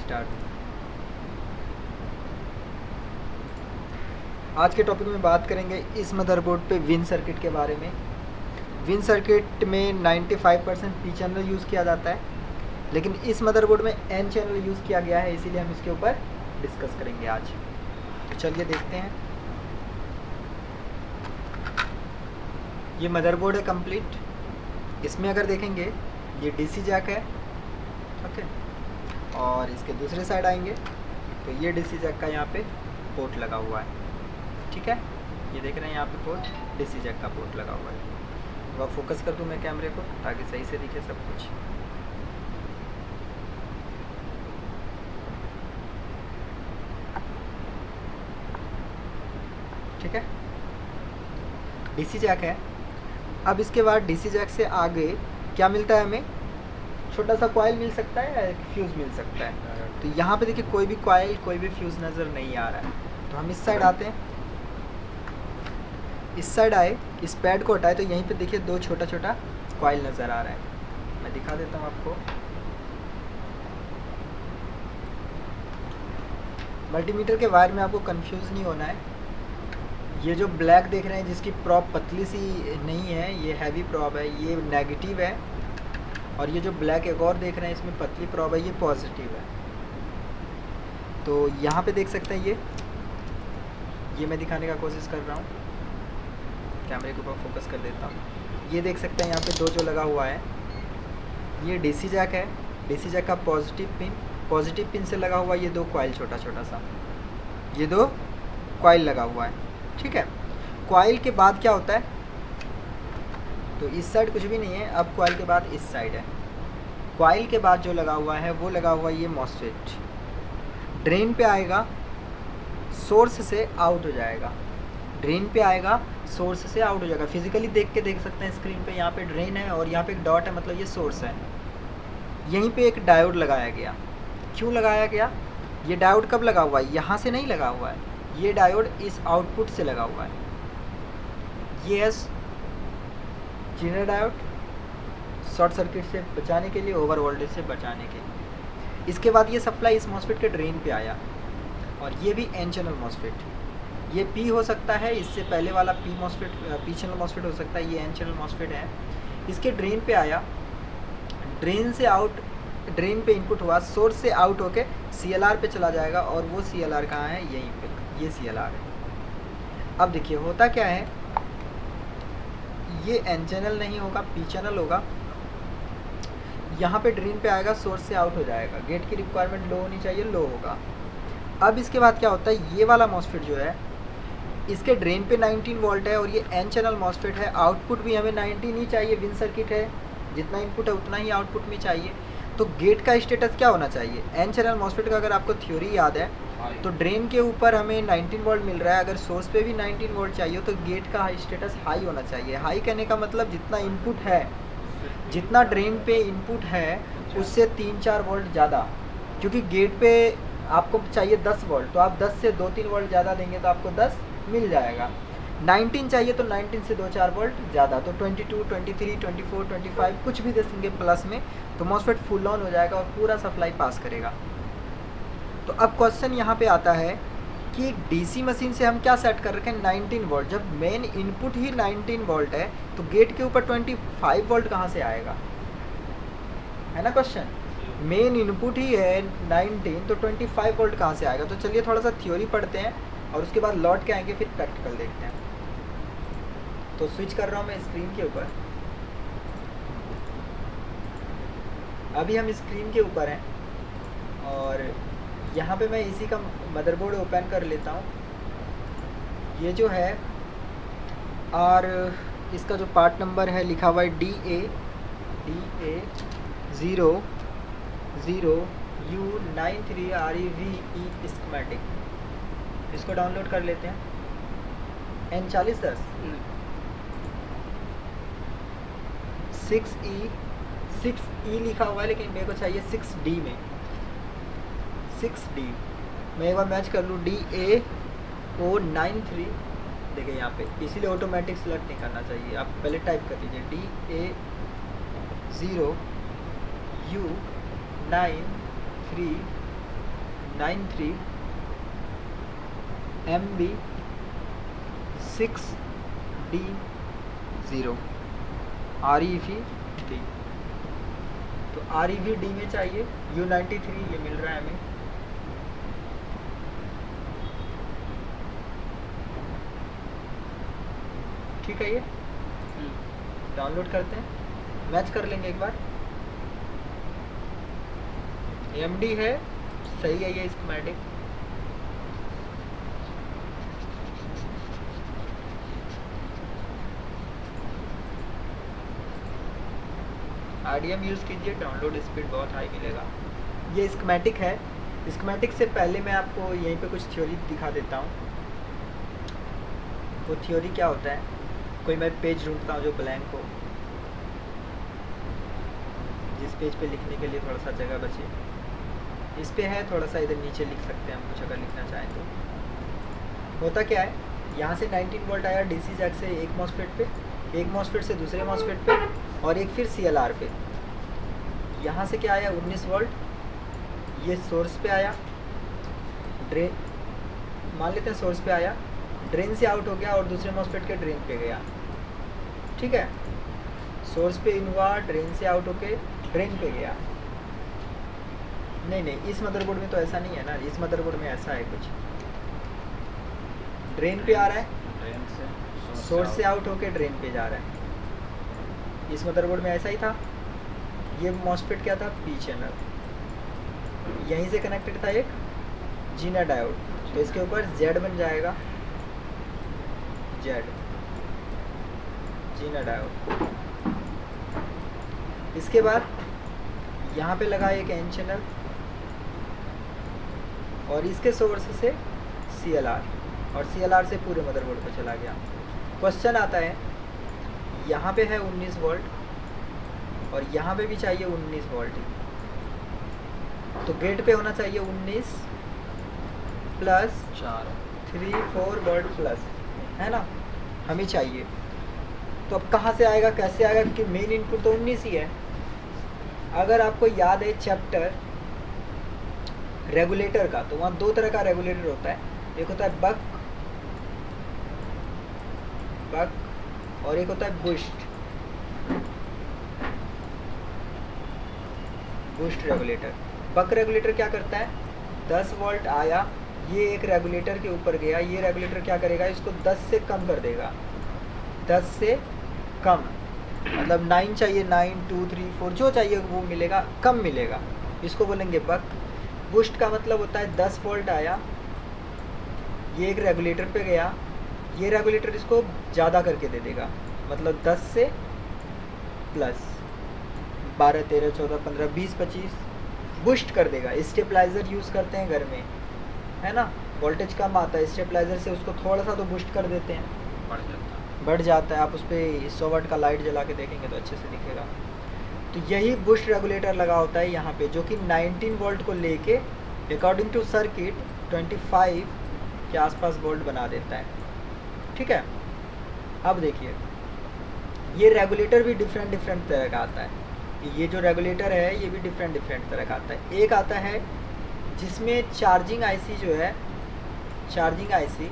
Start. आज के topic में बात करेंगे इस मदरबोर्ड पे विन सर्किट के बारे में। विन सर्किट में 95% पी चैनल यूज़ किया जाता है, लेकिन इस मदरबोर्ड में एन चैनल यूज़ किया गया है, इसीलिए हम इसके ऊपर डिस्कस करेंगे आज। तो चलिए देखते हैं। ये मदरबोर्ड है कंप्लीट। इसमें अगर देखेंगे ये डीसी जैक है, ओके, और इसके दूसरे साइड आएंगे तो ये डीसी जैक का यहाँ पे पोर्ट लगा हुआ है, ठीक है। ये देख रहे हैं यहाँ पे पोर्ट, डीसी जैक का पोर्ट लगा हुआ है। अब आप फोकस कर दूँ मैं कैमरे को ताकि सही से दिखे सब कुछ। ठीक है, डीसी जैक है। अब इसके बाद डीसी जैक से आगे क्या मिलता है हमें? छोटा सा कॉइल मिल सकता है या फ्यूज़ मिल सकता है। तो यहाँ पे देखिए कोई भी कॉइल कोई भी फ्यूज़ नज़र नहीं आ रहा है। तो हम इस साइड आते हैं, इस साइड आए, इस पैड को हटाए तो यहीं पे देखिए दो छोटा छोटा कॉइल नज़र आ रहा है। मैं दिखा देता हूँ आपको। मल्टीमीटर के वायर में आपको कंफ्यूज नहीं होना है। ये जो ब्लैक देख रहे हैं जिसकी प्रॉप पतली सी नहीं है, ये हैवी प्रॉप है, ये नेगेटिव है। और ये जो ब्लैक एक और देख रहे हैं इसमें पतली प्रॉप है, ये पॉजिटिव है। तो यहाँ पे देख सकते हैं ये मैं दिखाने का कोशिश कर रहा हूँ, कैमरे के ऊपर फोकस कर देता हूँ। ये देख सकते हैं यहाँ पे दो जो लगा हुआ है, ये डीसी जैक है। डीसी जैक का पॉजिटिव पिन से लगा हुआ ये दो कॉइल, छोटा छोटा सा ये दो कॉइल लगा हुआ है, ठीक है। कॉइल के बाद क्या होता है? तो इस साइड कुछ भी नहीं है। अब कॉइल के बाद इस साइड है। कॉइल के बाद जो लगा हुआ है वो लगा हुआ है ये मॉसफेट। ड्रेन पे आएगा, सोर्स से आउट हो जाएगा। ड्रेन पे आएगा, सोर्स से आउट हो जाएगा। फिजिकली देख के देख सकते हैं स्क्रीन पे, यहाँ पे ड्रेन है और यहाँ पे एक डॉट है, मतलब ये सोर्स है। यहीं पे एक डायोड लगाया गया। क्यों लगाया गया? ये डायोड कब लगा हुआ है? यहाँ से नहीं लगा हुआ है, ये डायोड इस आउटपुट से लगा हुआ है। ये है जीरो डायोड, शॉर्ट सर्किट से बचाने के लिए, ओवर वोल्टेज से बचाने के लिए। इसके बाद ये सप्लाई इस मॉसफेट के ड्रेन पे आया, और ये भी एन चैनल मॉसफेट। ये पी हो सकता है, इससे पहले वाला पी चैनल मॉसफेट हो सकता है, ये एन चैनल मॉसफेट है। इसके ड्रेन पे आया, ड्रेन से आउट, ड्रेन पे इनपुट हुआ, सोर्स से आउट होके सीएलआर पे चला जाएगा। और वो सीएलआर कहाँ है? यहीं पे, ये सीएलआर है। अब देखिए होता क्या है, ये एन चैनल नहीं होगा, पी चैनल होगा। यहाँ पे ड्रेन पे आएगा, सोर्स से आउट हो जाएगा। गेट की रिक्वायरमेंट लो होनी चाहिए, लो होगा। अब इसके बाद क्या होता है, ये वाला मॉसफेट जो है इसके ड्रेन पे 19 वोल्ट है और ये एन चैनल मॉसफेट है। आउटपुट भी हमें 19 ही चाहिए, विन सर्किट है, जितना इनपुट है उतना ही आउटपुट में चाहिए। तो गेट का स्टेटस क्या होना चाहिए? एन चैनल मॉसफेट का अगर आपको थ्योरी याद है तो ड्रेन के ऊपर हमें 19 वोल्ट मिल रहा है, अगर सोर्स पे भी 19 वोल्ट चाहिए तो गेट का स्टेटस हाई होना चाहिए। हाई कहने का मतलब जितना इनपुट है, जितना ड्रेन पे इनपुट है उससे 3-4 वोल्ट ज़्यादा। क्योंकि गेट पे आपको चाहिए 10 वोल्ट, तो आप 10 से 2-3 वोल्ट ज़्यादा देंगे तो आपको 10 मिल जाएगा। 19 चाहिए तो 19 से 2-4 वोल्ट ज़्यादा, तो 22, 23, 24, 25 कुछ भी दे देंगे प्लस में, तो मॉसफेट फुल ऑन हो जाएगा और पूरा सप्लाई पास करेगा। तो अब क्वेश्चन यहाँ पे आता है कि डीसी मशीन से हम क्या सेट कर रखे हैं? 19 वोल्ट। जब मेन इनपुट ही 19 वोल्ट है तो गेट के ऊपर 25 वोल्ट कहाँ से आएगा? है ना क्वेश्चन। मेन इनपुट ही है 19 तो 25 वोल्ट कहाँ से आएगा? तो चलिए थोड़ा सा थ्योरी पढ़ते हैं और उसके बाद लौट के आएंगे, फिर प्रैक्टिकल देखते हैं। तो स्विच कर रहा हूँ मैं स्क्रीन के ऊपर। अभी हम स्क्रीन के ऊपर हैं और यहाँ पे मैं इसी का मदरबोर्ड ओपन कर लेता हूँ। ये जो है और इसका जो पार्ट नंबर है लिखा हुआ है DA 00U93 REVE स्कीमेटिक। इसको डाउनलोड कर लेते हैं। N4010 6E लिखा हुआ है, लेकिन मेरे को चाहिए 6D में। 6D मैं एक बार मैच कर लूँ, DA093 देखिए यहाँ पे, इसीलिए ऑटोमेटिक सेलेक्ट नहीं करना चाहिए, आप पहले टाइप कर लीजिए DA0U93 93MB 6D0 REVD। तो REVD में चाहिए U93, ये मिल रहा है हमें। ठीक है, ये डाउनलोड करते हैं, मैच कर लेंगे एक बार। MD है, सही है ये स्कीमेटिक। RDM यूज़ कीजिए, डाउनलोड स्पीड बहुत हाई मिलेगा। ये स्कीमेटिक है। स्कीमेटिक से पहले मैं आपको यहीं पे कुछ थ्योरी दिखा देता हूँ। वो थ्योरी क्या होता है, कोई मैं पेज ढूंढता हूँ जो ब्लैंक हो, जिस पेज पे लिखने के लिए थोड़ा सा जगह बचे। इस पे है, थोड़ा सा इधर नीचे लिख सकते हैं हम कुछ अगर लिखना चाहें तो। होता क्या है, यहाँ से 19 वोल्ट आया DC जैक से एक मॉसफेट पे, एक मॉसफेट से दूसरे मॉसफेट पे, और एक फिर CLR पे। यहाँ से क्या आया 19 वोल्ट, ये सोर्स पे आया, ड्रेन मान लेते हैं सोर्स पे आया, ड्रेन से आउट हो गया और दूसरे मॉसफेट के ड्रेन पे गया। ठीक है, सोर्स पे इन हुआ, ड्रेन से आउट होके ड्रेन पे गया। नहीं, इस मदरबोर्ड में तो ऐसा नहीं है ना, इस मदरबोर्ड में ऐसा है कुछ, ड्रेन पे आ रहा है, सोर्स से आउट होके ड्रेन पे जा रहा है। इस मदरबोर्ड में ऐसा ही था। ये मॉसफेट क्या था, P चैनल, यहीं से कनेक्टेड था एक जीना डायोड, तो इसके ऊपर Z बन जाएगा, Z जीना डायोड। इसके बाद यहाँ पे लगा एक N चैनल, और इसके सोर्स से CLR, और CLR से पूरे मदरबोर्ड पे चला गया। क्वेश्चन आता है, यहाँ पे है 19 वोल्ट और यहाँ पे भी चाहिए 19 वोल्ट, तो गेट पे होना चाहिए 19 प्लस 3-4 वोल्ट प्लस, है ना, हमें चाहिए। तो अब कहाँ से आएगा, कैसे आएगा, कि मेन इनपुट तो 19 ही है। अगर आपको याद है चैप्टर रेगुलेटर का, तो वहाँ दो तरह का रेगुलेटर होता है, एक होता है बक और एक होता है बूस्ट रेगुलेटर। बक रेगुलेटर क्या करता है, 10 वोल्ट आया, ये एक रेगुलेटर के ऊपर गया, ये रेगुलेटर क्या करेगा, इसको 10 से कम कर देगा, 10 से कम, मतलब 9 चाहिए 9, 2, 3, 4 जो चाहिए वो मिलेगा, कम मिलेगा, इसको बोलेंगे बक। बूस्ट का मतलब होता है 10 वोल्ट आया, ये एक रेगुलेटर पे गया, ये रेगुलेटर इसको ज़्यादा करके दे देगा, मतलब 10 से प्लस 12, 13, 14, 15, 20, 25 बूस्ट कर देगा। स्टेबलाइज़र यूज़ करते हैं घर में, है ना, वोल्टेज कम आता है, स्टेबलाइज़र से उसको थोड़ा सा तो बूस्ट कर देते हैं, बढ़ जाता है। आप उस पर 100 वाट का लाइट जला के देखेंगे तो अच्छे से दिखेगा। तो यही बूस्ट रेगुलेटर लगा होता है यहाँ पे, जो कि 19 वोल्ट को लेके अकॉर्डिंग टू सर्किट 25 के आसपास वोल्ट बना देता है। ठीक है, अब देखिए ये रेगुलेटर भी डिफरेंट तरह का आता है। ये जो रेगुलेटर है ये भी डिफरेंट तरह का आता है। एक आता है जिसमें चार्जिंग आईसी जो है, charging IC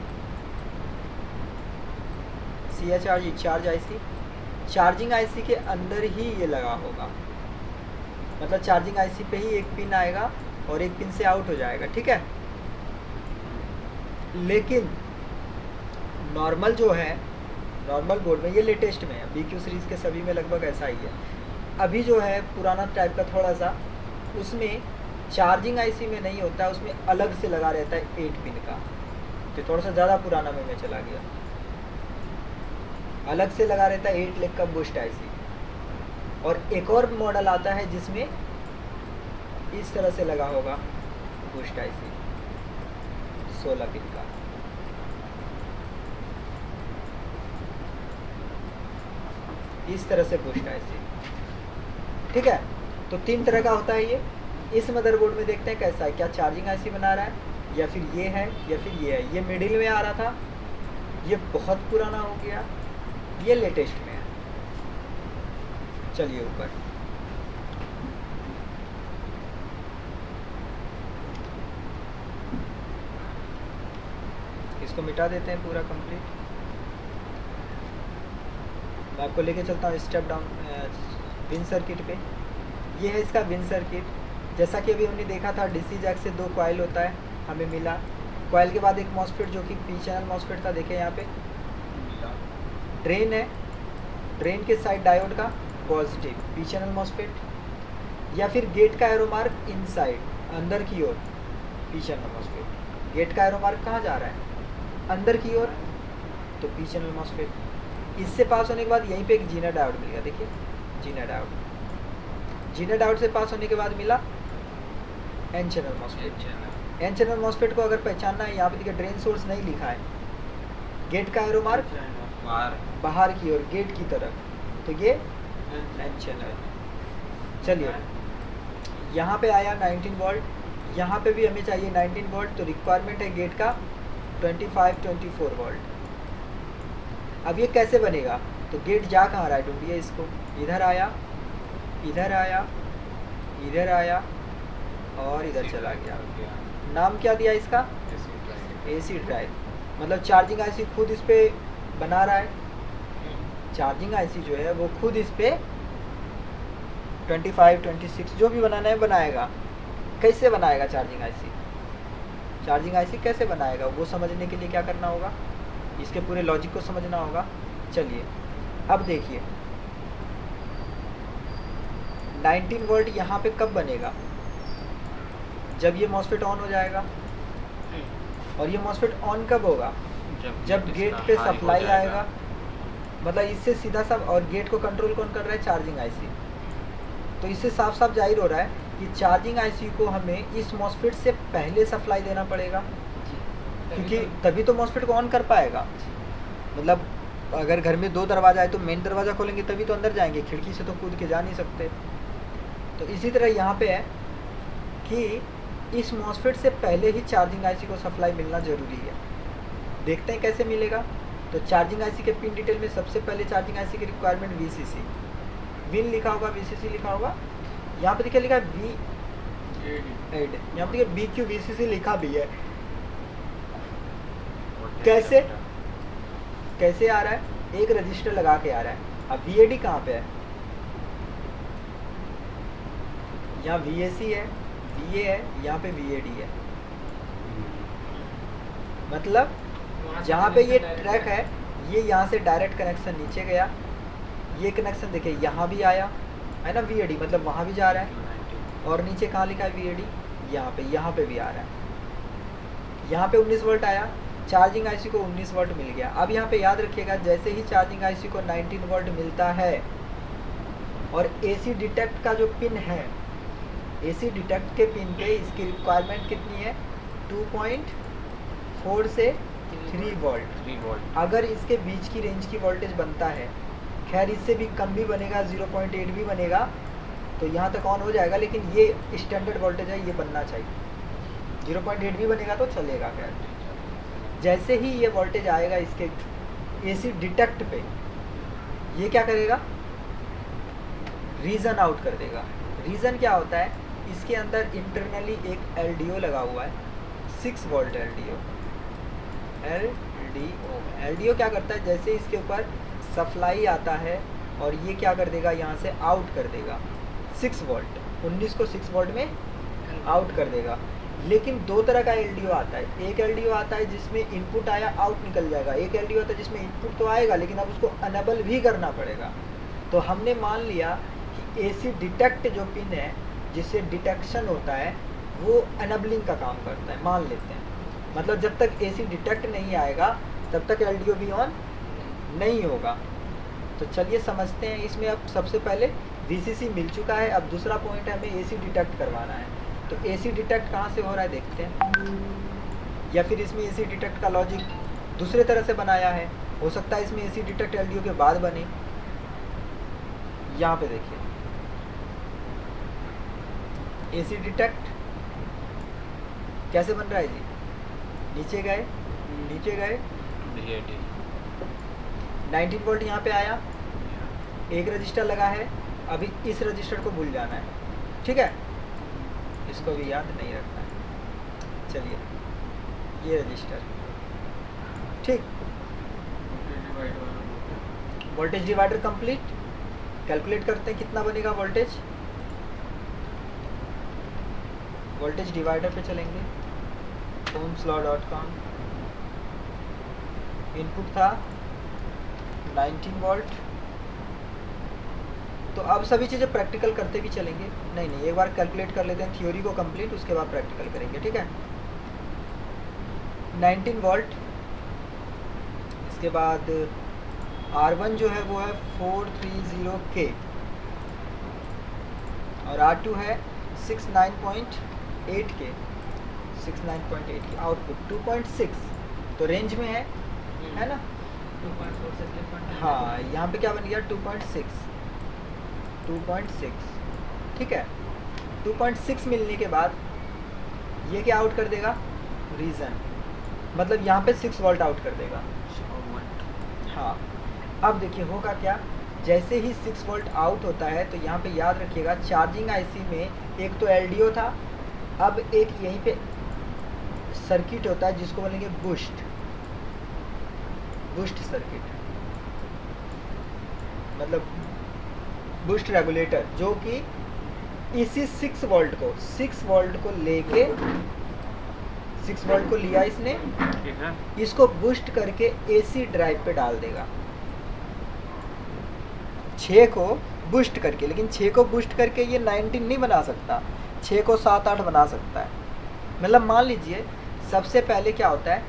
charge IC, charging IC के अंदर ही ये लगा होगा, मतलब चार्जिंग आईसी पे ही एक पिन आएगा और एक पिन से आउट हो जाएगा। ठीक है, लेकिन नॉर्मल जो है, नॉर्मल बोर्ड में, ये लेटेस्ट में है, BQ सीरीज़ के सभी में लगभग ऐसा ही है। अभी जो है पुराना टाइप का थोड़ा सा, उसमें चार्जिंग आईसी में नहीं होता है, उसमें अलग से लगा रहता है 8 पिन का, तो थोड़ा सा ज़्यादा पुराना में चला गया, अलग से लगा रहता है 8 लेग का बूस्ट आईसी। और एक और मॉडल आता है जिसमें इस तरह से लगा होगा बूस्ट आईसी 16 पिन का। इस तरह से बूस्ट आईसी। ठीक है, तो 3 तरह का होता है ये। इस मदरबोर्ड में देखते हैं कैसा है, क्या चार्जिंग आईसी बना रहा है, या फिर ये है, या फिर ये है। ये मिडिल में आ रहा था, ये बहुत पुराना हो गया, ये लेटेस्ट में है। चलिए ऊपर, इसको मिटा देते हैं पूरा कंप्लीट। मैं आपको लेके चलता हूँ स्टेप डाउन विन सर्किट पे। ये है इसका विन सर्किट। जैसा कि अभी हमने देखा था डीसी जैक से 2 कॉइल होता है, हमें मिला। कॉइल के बाद एक मॉसफेट जो कि पी चैनल मॉसफेट था, देखें यहाँ पे ड्रेन है, ड्रेन के साइड डायोड का पॉजिटिव पी चैनल मॉसफेट, या फिर गेट का एरो मार्क इनसाइड अंदर की ओर पी चैनल मॉसफेट। गेट का एरो मार्क कहाँ जा रहा है? अंदर की ओर, तो पी चैनल मॉसफेट। इससे पास होने के बाद यहीं पे एक जीना डायोड मिलेगा, देखिए जीना डायोड। जीना डायोड से पास होने के बाद मिला N channel MOSFET. N channel MOSFET को अगर पहचानना है, यहाँ पे देखिए ड्रेन सोर्स नहीं लिखा है, गेट का एरो मार्क बाहर की ओर गेट की तरफ, तो ये एन चैनल। चलिए यहाँ पे आया 19 वोल्ट, यहाँ पे भी हमें चाहिए 19 वोल्ट, तो रिक्वायरमेंट है गेट का 25-24 वोल्ट। अब ये कैसे बनेगा? तो गेट जा कहाँ रहा है, ढूंढिए इसको। इधर आया, इधर आया, इधर आया और इधर चला गया। नाम क्या दिया इसका? AC drive. मतलब चार्जिंग आईसी खुद इस पे बना रहा है। चार्जिंग आईसी जो है वो खुद इस पे 25-26 जो भी बनाना है बनाएगा। कैसे बनाएगा चार्जिंग आईसी? चार्जिंग आईसी कैसे बनाएगा वो समझने के लिए क्या करना होगा, इसके पूरे लॉजिक को समझना होगा। चलिए अब देखिए 19 वोल्ट यहाँ पे कब बनेगा? जब ये मॉसफेट ऑन हो जाएगा। और ये मॉसफेट ऑन कब होगा? जब गेट पे सप्लाई आएगा। मतलब इससे सीधा साफ, और गेट को कंट्रोल कौन कर रहा है? Charging IC. तो इससे साफ साफ जाहिर हो रहा है कि चार्जिंग आईसी को हमें इस मॉसफेट से पहले सप्लाई देना पड़ेगा, क्योंकि तभी तो मॉसफेट को ऑन कर पाएगा। मतलब अगर घर में 2 दरवाजा है तो मेन दरवाज़ा खोलेंगे तभी तो अंदर जाएंगे, खिड़की से तो कूद के जा नहीं सकते। तो इसी तरह यहाँ पे है कि इस मॉसफेट से पहले ही चार्जिंग आईसी को सप्लाई मिलना ज़रूरी है। देखते हैं कैसे मिलेगा। तो चार्जिंग आईसी के पिन डिटेल में सबसे पहले चार्जिंग आईसी की रिक्वायरमेंट वीसीसी, विन लिखा होगा, वीसीसी लिखा होगा। यहाँ पे देखिए लिखा है वी एड, यहाँ पे देखिए BQ VCC लिखा भी है। कैसे कैसे आ रहा है? एक रजिस्टर लगा के आ रहा है। अब VAD कहाँ पे है? यहाँ VAC है, VA है, यहाँ पे VAD है। मतलब जहाँ पे ये ट्रैक है, ये यहाँ से डायरेक्ट कनेक्शन नीचे गया। ये कनेक्शन देखिए यहाँ भी आया है ना, VAD मतलब वहाँ भी जा रहा है। और नीचे कहाँ लिखा है VAD? यहाँ पे भी आ रहा है। यहाँ पे 19 वोल्ट आया, चार्जिंग आईसी को 19 वोल्ट मिल गया। अब यहाँ पे याद रखिएगा, जैसे ही चार्जिंग आईसी को 19 वोल्ट मिलता है और एसी डिटेक्ट का जो पिन है, एसी डिटेक्ट के पिन पे इसकी रिक्वायरमेंट कितनी है? 2.4 से 3 वोल्ट। अगर इसके बीच की रेंज की वोल्टेज बनता है, खैर इससे भी कम भी बनेगा, 0.8 भी बनेगा, तो यहाँ तक ऑन हो जाएगा। लेकिन ये स्टैंडर्ड वोल्टेज है, ये बनना चाहिए। 0.8 भी बनेगा तो चलेगा। खैर जैसे ही ये वोल्टेज आएगा इसके एसी डिटेक्ट पे, ये क्या करेगा? रीजन आउट कर देगा। रीजन क्या होता है? इसके अंदर इंटरनली एक LDO लगा हुआ है, 6 वोल्ट LDO क्या करता है? जैसे इसके ऊपर सप्लाई आता है और ये क्या कर देगा? यहाँ से आउट कर देगा 6 वोल्ट, 19 को 6 वोल्ट में आउट कर देगा। लेकिन 2 तरह का LDO आता है। एक LDO आता है जिसमें इनपुट आया आउट निकल जाएगा, एक LDO आता है जिसमें इनपुट तो आएगा लेकिन अब उसको अनेबल भी करना पड़ेगा। तो हमने मान लिया कि एसी डिटेक्ट जो पिन है जिससे डिटेक्शन होता है वो अनेबलिंग का काम करता है, मान लेते हैं। मतलब जब तक एसी डिटेक्ट नहीं आएगा तब तक LDO भी ऑन नहीं होगा। तो चलिए समझते हैं इसमें। अब सबसे पहले VCC मिल चुका है, अब दूसरा पॉइंट है हमें एसी डिटेक्ट करवाना है। तो एसी डिटेक्ट कहाँ से हो रहा है देखते हैं, या फिर इसमें एसी डिटेक्ट का लॉजिक दूसरे तरह से बनाया है। हो सकता है इसमें एसी डिटेक्ट LDO के बाद बने। यहाँ पे देखिए एसी डिटेक्ट कैसे बन रहा है जी? नीचे गए 19 वोल्ट यहाँ पे आया, एक रजिस्टर लगा है। अभी इस रजिस्टर को भूल जाना है, ठीक है? इसको भी याद नहीं रखना है। चलिए ये रजिस्टर ठीक, वोल्टेज डिवाइडर कंप्लीट। कैलकुलेट करते हैं कितना बनेगा वोल्टेज। वोल्टेज डिवाइडर पे चलेंगे, ohmslaw.com। इनपुट था 19 वोल्ट। तो अब सभी चीज़ें प्रैक्टिकल करते भी चलेंगे। नहीं, एक बार कैलकुलेट कर लेते हैं थ्योरी को कंप्लीट, उसके बाद प्रैक्टिकल करेंगे, ठीक है। 19 वोल्ट, इसके बाद R1 जो है वो है 430K और R2 है 69.8K, 69.8 की आउटपुट 2.6, तो रेंज में है ना। 2.4 से 3.9। हाँ, यहाँ पे क्या बन गया 2.6, ठीक है। 2.6 मिलने के बाद ये क्या आउट कर देगा, रीज़न, मतलब यहाँ पे 6 वोल्ट आउट कर देगा। हाँ, अब देखिए होगा क्या, जैसे ही 6 वोल्ट आउट होता है तो यहाँ पे याद रखिएगा चार्जिंग आईसी में एक तो एलडीओ था, अब एक यहीं पे सर्किट होता है जिसको बोलेंगे बूस्ट सर्किट, मतलब बूस्ट रेगुलेटर, जो कि इसी 6 वोल्ट को लेके 6 वोल्ट को लिया इसने, ठीक है, इसको बूस्ट करके एसी ड्राइव पे डाल देगा। 6 को बूस्ट करके, लेकिन 6 को बूस्ट करके ये 19 नहीं बना सकता, 6 को 7-8 बना सकता है। मतलब मान लीजिए सबसे पहले क्या होता है,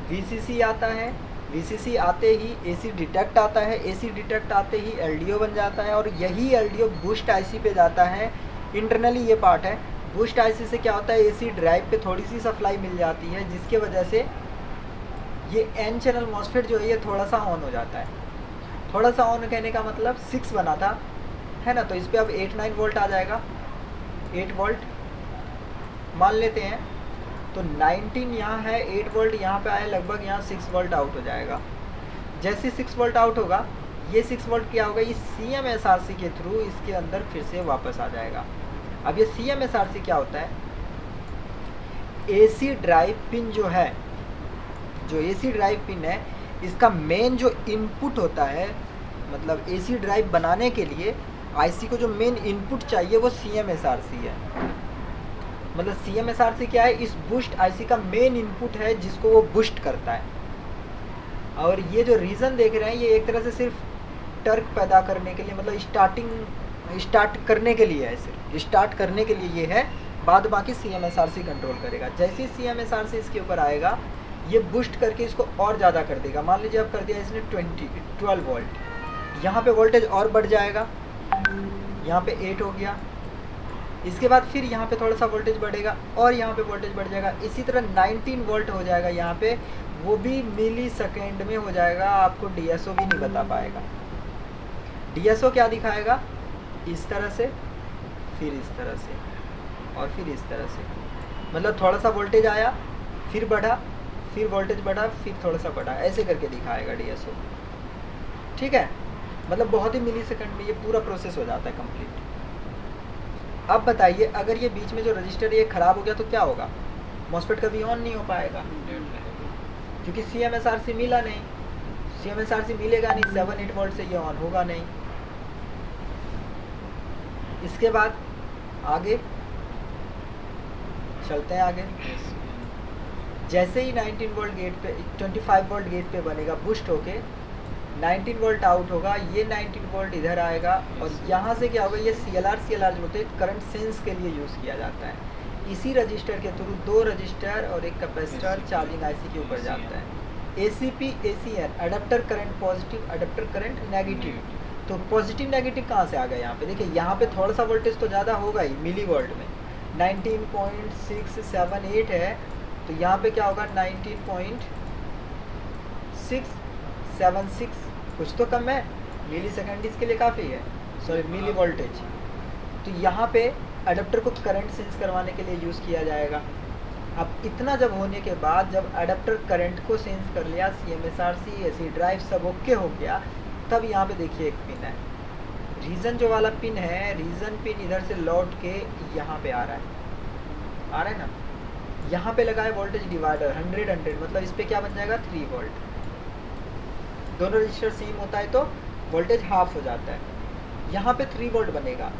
वीसीसी आता है, वीसीसी आते ही एसी डिटेक्ट आता है, एसी डिटेक्ट आते ही एलडीओ बन जाता है, और यही एलडीओ बूस्ट आईसी पे जाता है। इंटरनली ये पार्ट है, बूस्ट आईसी से क्या होता है, एसी ड्राइव पे थोड़ी सी सप्लाई मिल जाती है, जिसके वजह से ये एन चैनल मॉसफेट जो है ये थोड़ा सा ऑन हो जाता है। थोड़ा सा ऑन कहने का मतलब 6 बना था, है ना, तो इस पर अब 8-9 वोल्ट आ जाएगा, 8 वोल्ट मान लेते हैं। तो 19 यहाँ है, 8 वोल्ट यहाँ पे आया, लगभग यहाँ 6 वोल्ट आउट हो जाएगा। जैसे 6 वोल्ट आउट होगा, ये 6 वोल्ट क्या होगा, ये CMSRC के थ्रू इसके अंदर फिर से वापस आ जाएगा। अब ये CMSRC क्या होता है, एसी ड्राइव पिन जो है, जो एसी ड्राइव पिन है, इसका मेन जो इनपुट होता है, मतलब एसी ड्राइव बनाने के लिए आईसी को जो मेन इनपुट चाहिए वो CMSRC है। मतलब CMSRC क्या है, इस बूस्ट आईसी का मेन इनपुट है जिसको वो बूस्ट करता है। और ये जो रीज़न देख रहे हैं ये एक तरह से सिर्फ टर्क पैदा करने के लिए, मतलब स्टार्ट करने के लिए है, सिर्फ स्टार्ट करने के लिए ये है, बाद बाकी CMSRC कंट्रोल करेगा। जैसे ही CMSRC इसके ऊपर आएगा ये बूस्ट करके इसको और ज़्यादा कर देगा। मान लीजिए अब कर दिया इसने 12 वोल्ट, यहाँ पे वोल्टेज और बढ़ जाएगा, यहाँ पे 8 हो गया, इसके बाद फिर यहाँ पे थोड़ा सा वोल्टेज बढ़ेगा और यहाँ पे वोल्टेज बढ़ जाएगा, इसी तरह 19 वोल्ट हो जाएगा यहाँ पे, वो भी मिली सेकेंड में हो जाएगा। आपको DSO भी नहीं बता पाएगा। DSO क्या दिखाएगा, इस तरह से, फिर इस तरह से, और फिर इस तरह से, मतलब थोड़ा सा वोल्टेज आया, फिर बढ़ा, फिर वोल्टेज बढ़ा, फिर थोड़ा सा बढ़ा, ऐसे करके दिखाएगा DSO, ठीक है। मतलब बहुत ही मिली सेकेंड में ये पूरा प्रोसेस हो जाता है कंप्लीट। अब बताइए अगर ये बीच में जो रजिस्टर ये ख़राब हो गया तो क्या होगा, मॉसफेट कभी ऑन नहीं हो पाएगा, क्योंकि CMSRC मिला नहीं, CMSRC मिलेगा नहीं, 7-8 वोल्ट से ये ऑन होगा नहीं। इसके बाद आगे चलते हैं आगे। जैसे ही 19 वोल्ट गेट पे 25 वोल्ट गेट पे बनेगा, बूस्ट होके 19 वोल्ट आउट होगा, ये 19 वोल्ट इधर आएगा, और यहाँ से क्या होगा, ये CLR जो होते हैं करंट सेंस के लिए यूज़ किया जाता है। इसी रजिस्टर के थ्रू 2 रजिस्टर और एक कैपेसिटर चार्जिंग आईसी के ऊपर जाता है। ACP ACN, adapter current positive, adapter current negative. तो पॉजिटिव नेगेटिव कहाँ से आ गया, यहाँ पे देखिए, यहाँ पे थोड़ा सा वोल्टेज तो ज़्यादा होगा ही, मिली वोल्ट में 19.678 है, तो यहाँ पे क्या होगा 19.676, कुछ तो कम है, मिली सेकेंड इसके लिए काफ़ी है, सॉरी मिली वोल्टेज। तो यहाँ पे अडेप्टर को करंट सेंस करवाने के लिए यूज़ किया जाएगा। अब इतना जब होने के बाद, जब अडेप्टर करंट को सेंस कर लिया, CMSRC एसी ड्राइव सब ओके हो गया, तब यहाँ पे देखिए एक पिन है, रीज़न जो वाला पिन है, रीज़न पिन इधर से लौट के यहाँ पे आ रहा है ना, यहाँ पे लगा है वोल्टेज डिवाइडर 100, मतलब इस पर क्या बन जाएगा 3 वोल्ट। दोनों रजिस्टर सेम होता है तो वोल्टेज हाफ हो जाता है। यहाँ पे 3 वोल्ट बनेगा।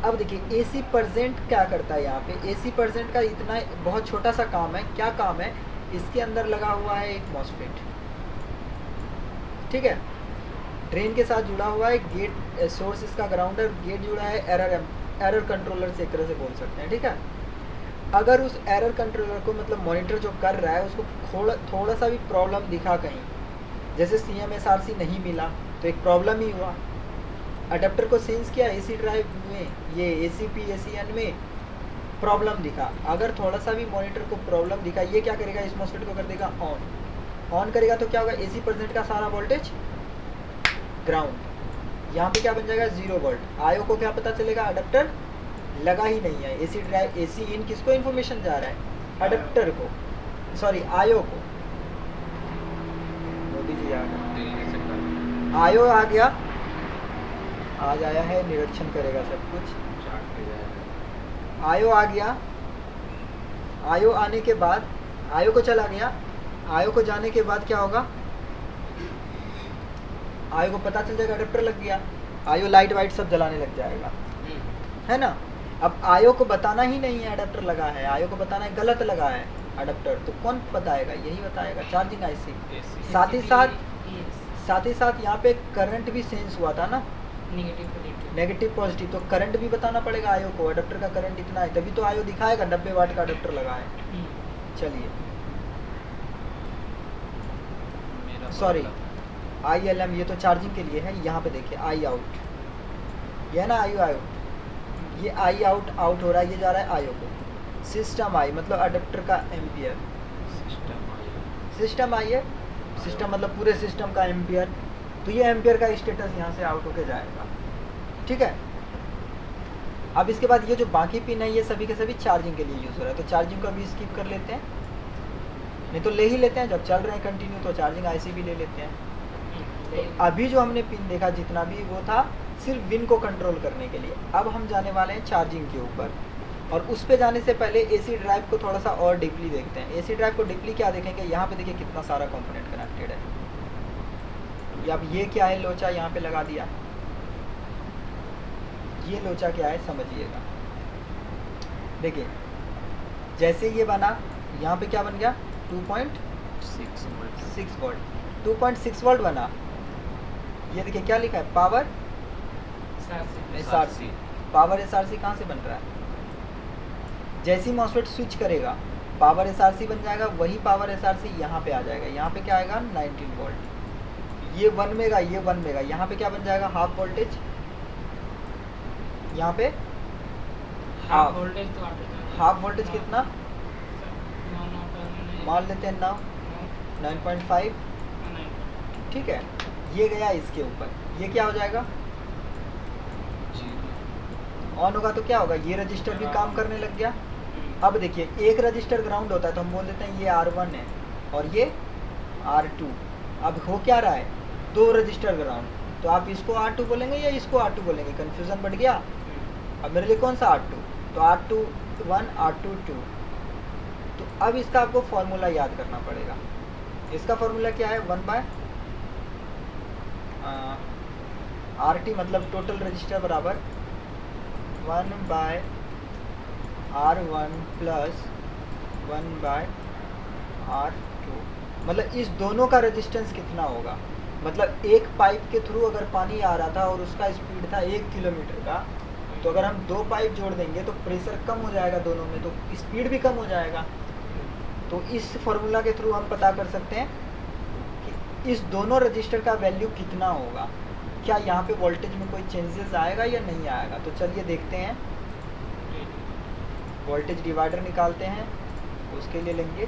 अब देखिए एसी परसेंट क्या करता है, यहाँ पे एसी परसेंट का इतना बहुत छोटा सा काम है। क्या काम है, इसके अंदर लगा हुआ है एक मॉसफेट, ठीक है, ड्रेन के साथ जुड़ा हुआ है, गेट सोर्स इसका ग्राउंड है, गेट जुड़ा है एरर कंट्रोलर से, एक तरह से बोल सकते हैं, ठीक है। अगर उस एरर कंट्रोलर को मतलब मॉनिटर जो कर रहा है उसको थोड़ा सा भी प्रॉब्लम दिखा कहीं, जैसे CMSRC नहीं मिला तो एक प्रॉब्लम ही हुआ। अडेप्टर को सेंस किया, एसी ड्राइव में ये ACP ACN में प्रॉब्लम दिखा, अगर थोड़ा सा भी मॉनिटर को प्रॉब्लम दिखा, ये क्या करेगा, इस मॉसफेट को कर देगा ऑन करेगा तो क्या होगा, AC परसेंट का सारा वोल्टेज ग्राउंड, यहाँ पे क्या बन जाएगा 0 वोल्ट। आयो को क्या पता चलेगा, अडेप्टर लगा ही नहीं है। एसी ड्राइव AC इन किसको इन्फॉर्मेशन जा रहा है, अडेप्टर को, सॉरी आयो को। मोदी जी आ गए, आयो आ गया, आज आया है, निरीक्षण करेगा सब कुछ। आयो आ गया, आयो आने के बाद आयो को चला गया, आयो को जाने के बाद क्या होगा, आयो को पता चल जाएगा अडेप्टर लग गया, आयो लाइट वाइट सब जलाने लग जाएगा, है ना। अब आयो को बताना ही नहीं है अडेप्टर लगा है, आयो को बताना है गलत लगा है अडेप्टर, तो कौन बताएगा, यही बताएगा चार्जिंग IC। साथ ही साथ यहाँ पे करंट भी सेंस हुआ था ना, नेगेटिव पॉजिटिव, तो करंट भी बताना पड़ेगा आयो को, अडेप्टर का करंट इतना है, तभी तो आयो दिखाएगा 90 वाट का अडेप्टर लगा है। चलिए सॉरी ILM ये तो चार्जिंग के लिए है, यहाँ पे देखिए आई आउट, ये है ना आई आउट, ये आई आउट हो रहा है, ये जा रहा है आयो को। सिस्टम आई मतलब अडेप्टर का एम्पियर, सिस्टम आई है, सिस्टम मतलब पूरे सिस्टम का एम्पियर, तो ये एम्पियर का स्टेटस यहाँ से आउट होके जाएगा, ठीक है। अब इसके बाद ये जो बाकी पिन है ये सभी के सभी चार्जिंग के लिए यूज़ हो रहा है, तो चार्जिंग को अभी स्किप कर लेते हैं, नहीं तो ले ही लेते हैं, जब चल रहे हैं कंटिन्यू तो चार्जिंग IC भी ले लेते हैं। तो अभी जो हमने पिन देखा जितना भी वो था सिर्फ विन को कंट्रोल करने के लिए। अब हम जाने वाले हैं चार्जिंग के ऊपर, और उस पे जाने से पहले AC ड्राइव को थोड़ा सा और डीपली देखते हैं। AC ड्राइव को डीपली क्या देखेंगे, यहाँ पे देखिए कितना सारा कंपोनेंट कनेक्टेड है। अब ये क्या है, लोचा यहाँ पे लगा दिया, ये लोचा क्या है समझिएगा। देखिए जैसे ये बना, यहाँ पे क्या बन गया 2.6 वोल्ट, 2.6 वोल्ट बना। ये देखिए क्या लिखा है, पावर SRC, पावर SRC कहाँ से बन रहा है, जैसी मॉसफेट स्विच करेगा पावर SRC बन जाएगा, वही पावर SRC यहाँ पे आ जाएगा। यहाँ पे क्या आएगा 19 वोल्ट, ये 1 मेगा, ये 1 मेगा, यहाँ पे क्या बन जाएगा हाफ वोल्टेज, यहाँ पे हाफ वोल्टेज, तो हाफ वोल्टेज कितना मान लेते हैं 9.5, ठीक है। ये गया इसके ऊपर, ये क्या हो जाएगा ऑन होगा, तो क्या होगा ये रजिस्टर भी काम करने लग गया। अब देखिए एक रजिस्टर ग्राउंड होता है तो हम बोल देते हैं ये R1 है और ये R2। अब हो क्या रहा है, 2 रजिस्टर ग्राउंड, तो आप इसको R2 बोलेंगे या इसको R2 बोलेंगे, कन्फ्यूज़न बढ़ गया। अब मेरे लिए कौन सा R2, तो R2 1 R2 2। तो अब इसका आपको फॉर्मूला याद करना पड़ेगा। इसका फॉर्मूला क्या है, 1 बाय RT मतलब टोटल रजिस्टर बराबर 1 bye R1 plus 1 bye R2। मतलब इस दोनों का रेजिस्टेंस कितना होगा, मतलब एक पाइप के थ्रू अगर पानी आ रहा था और उसका स्पीड था 1 किलोमीटर का, तो अगर हम 2 पाइप जोड़ देंगे तो प्रेशर कम हो जाएगा दोनों में, तो स्पीड भी कम हो जाएगा। तो इस फॉर्मूला के थ्रू हम पता कर सकते हैं कि इस दोनों रजिस्टर का वैल्यू कितना होगा, क्या यहाँ पे वोल्टेज में कोई चेंजेस आएगा या नहीं आएगा। तो चलिए देखते हैं, वोल्टेज डिवाइडर निकालते हैं, उसके लिए लेंगे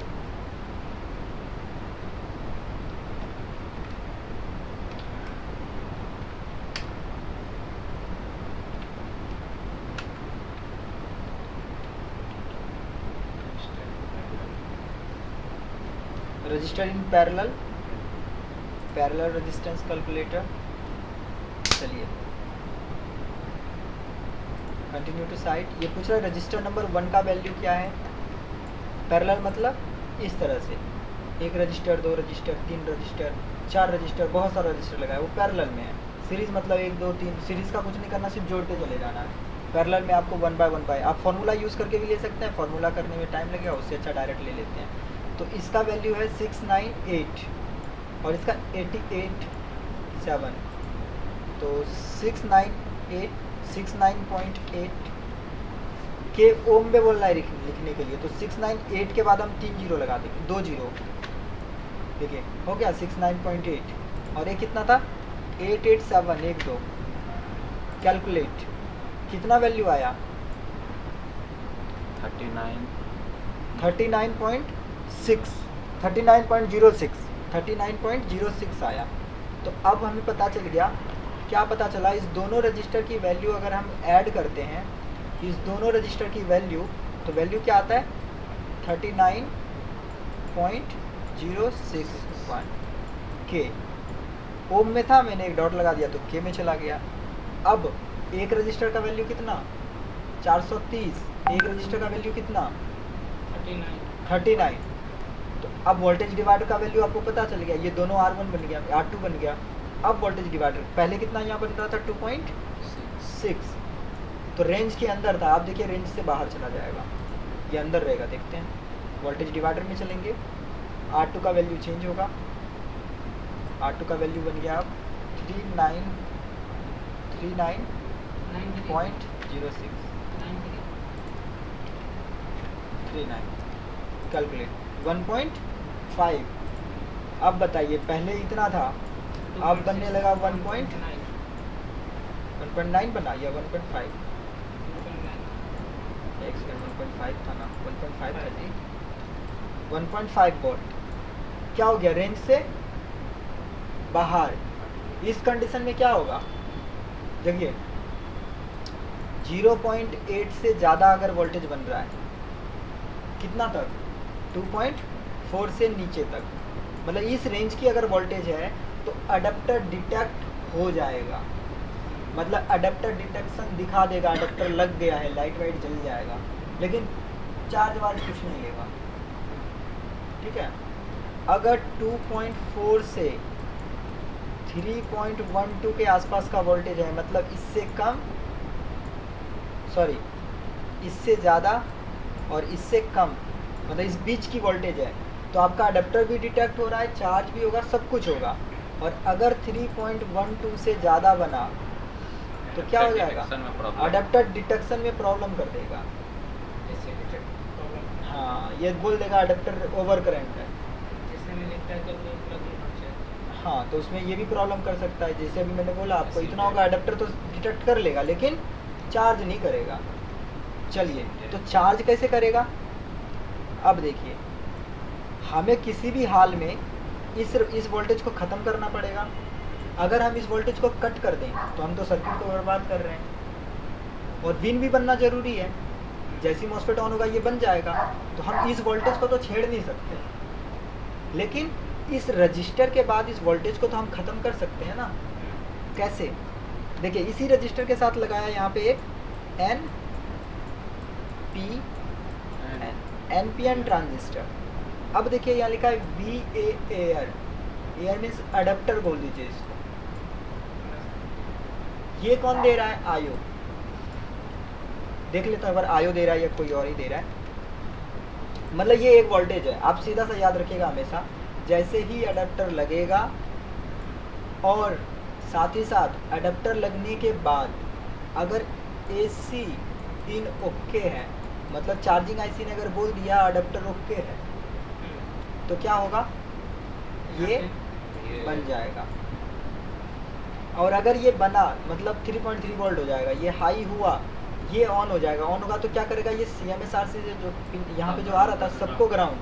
register in parallel resistance calculator. चलिए कंटिन्यू टू साइट। ये पूछ रहा है रजिस्टर नंबर 1 का वैल्यू क्या है, पैरेलल मतलब इस तरह से एक रजिस्टर, 2 रजिस्टर, 3 रजिस्टर, 4 रजिस्टर, बहुत सारा रजिस्टर लगा है, वो पैरेलल में है। सीरीज़ मतलब 1 2 3, सीरीज़ का कुछ नहीं करना, सिर्फ जोड़ते चले जाना है। पैरेलल में आपको 1 बाय आप फार्मूला यूज़ करके भी ले सकते हैं, फार्मूला करने में टाइम लगेगा, उससे अच्छा डायरेक्ट ले लेते हैं। तो इसका वैल्यू है 698 और इसका 88.7, तो 698 के ओम में बोल रहा है लिखने के लिए, तो 698 के बाद हम 3 जीरो लगा देंगे, 2 जीरो, देखिए हो गया 69.8 और ये कितना था 887, 1 2, कैलकुलेट कितना वैल्यू आया 39.06 आया। तो अब हमें पता चल गया, क्या पता चला, इस दोनों रजिस्टर की वैल्यू अगर हम ऐड करते हैं, इस दोनों रजिस्टर की वैल्यू, तो वैल्यू क्या आता है 39.061 के। ओम में था, मैंने एक डॉट लगा दिया तो के में चला गया। अब एक रजिस्टर का वैल्यू कितना 430, एक रजिस्टर का वैल्यू कितना 39। तो अब वोल्टेज डिवाइडर का वैल्यू आपको पता चल गया, ये दोनों R1 बन गया, R2 बन गया। अब वोल्टेज डिवाइडर पहले कितना यहाँ बन रहा था 2.6, तो रेंज के अंदर था, आप देखिए रेंज से बाहर चला जाएगा, ये अंदर रहेगा। देखते हैं वोल्टेज डिवाइडर में चलेंगे, R2 का वैल्यू चेंज होगा, R2 का वैल्यू बन गया अब 39.0639, कैलकुलेट 1.5। अब बताइए पहले इतना था, अब बनने लगा 1.9 बना या 1.5, 1.5 था ना, 1.5 था जी, 1.5 वोल्ट। क्या हो गया रेंज से बाहर। इस कंडीशन में क्या होगा, देखिए 0.8 से ज़्यादा अगर वोल्टेज बन रहा है, कितना तक 2.4 से नीचे तक, मतलब इस रेंज की अगर वोल्टेज है तो अडेप्टर डिटेक्ट हो जाएगा, मतलब अडेप्टर डिटेक्शन दिखा देगा, अडेप्टर लग गया है, लाइट वाइट जल जाएगा, लेकिन चार्ज वार्ज कुछ नहीं लेगा। ठीक है, अगर 2.4 से 3.12 के आसपास का वोल्टेज है, मतलब इससे कम, सॉरी इससे ज़्यादा और इससे कम, मतलब इस बीच की वोल्टेज है, तो आपका अडेप्टर भी डिटेक्ट हो रहा है, चार्ज भी होगा, सब कुछ होगा। और अगर 3.12 से ज़्यादा बना तो क्या हो जाएगा, अडेप्टर डिटेक्शन में प्रॉब्लम कर देगा। हाँ, ये बोल देगा अडेप्टर ओवर करंट है। हाँ, तो उसमें ये भी प्रॉब्लम कर सकता है, जैसे अभी मैंने बोला आपको, इतना होगा अडेप्टर तो डिटेक्ट कर लेगा लेकिन चार्ज नहीं करेगा। चलिए, तो चार्ज कैसे करेगा, अब देखिए हमें किसी भी हाल में इस वोल्टेज को ख़त्म करना पड़ेगा। अगर हम इस वोल्टेज को कट कर दें तो हम तो सर्किट को बर्बाद कर रहे हैं, और विन भी बनना ज़रूरी है। जैसी मॉस्फेट ऑन होगा ये बन जाएगा, तो हम इस वोल्टेज को तो छेड़ नहीं सकते, लेकिन इस रजिस्टर के बाद इस वोल्टेज को तो हम ख़त्म कर सकते हैं ना। कैसे, देखिए इसी रजिस्टर के साथ लगाया यहाँ पे एक NPN ट्रांजिस्टर। अब देखिए यहाँ लिखा है VA एयर मीन्स अडेप्टर बोल दीजिए इसको। ये कौन दे रहा है, आयो। देख लेते हैं अगर आयो दे रहा है या कोई और ही दे रहा है, मतलब ये एक वोल्टेज है। आप सीधा सा याद रखिएगा हमेशा, जैसे ही अडेप्टर लगेगा और साथ ही साथ अडेप्टर लगने के बाद अगर AC इन ओके है, मतलब चार्जिंग IC ने अगर बोल दिया अडेप्टर ओके है, तो क्या होगा, ये बन जाएगा। और अगर ये बना मतलब 3.3 वोल्ट हो जाएगा, ये हाई हुआ, ये ऑन हो जाएगा। ऑन होगा तो क्या करेगा, ये CMSR से जो यहाँ पे जो आ रहा था सबको ग्राउंड,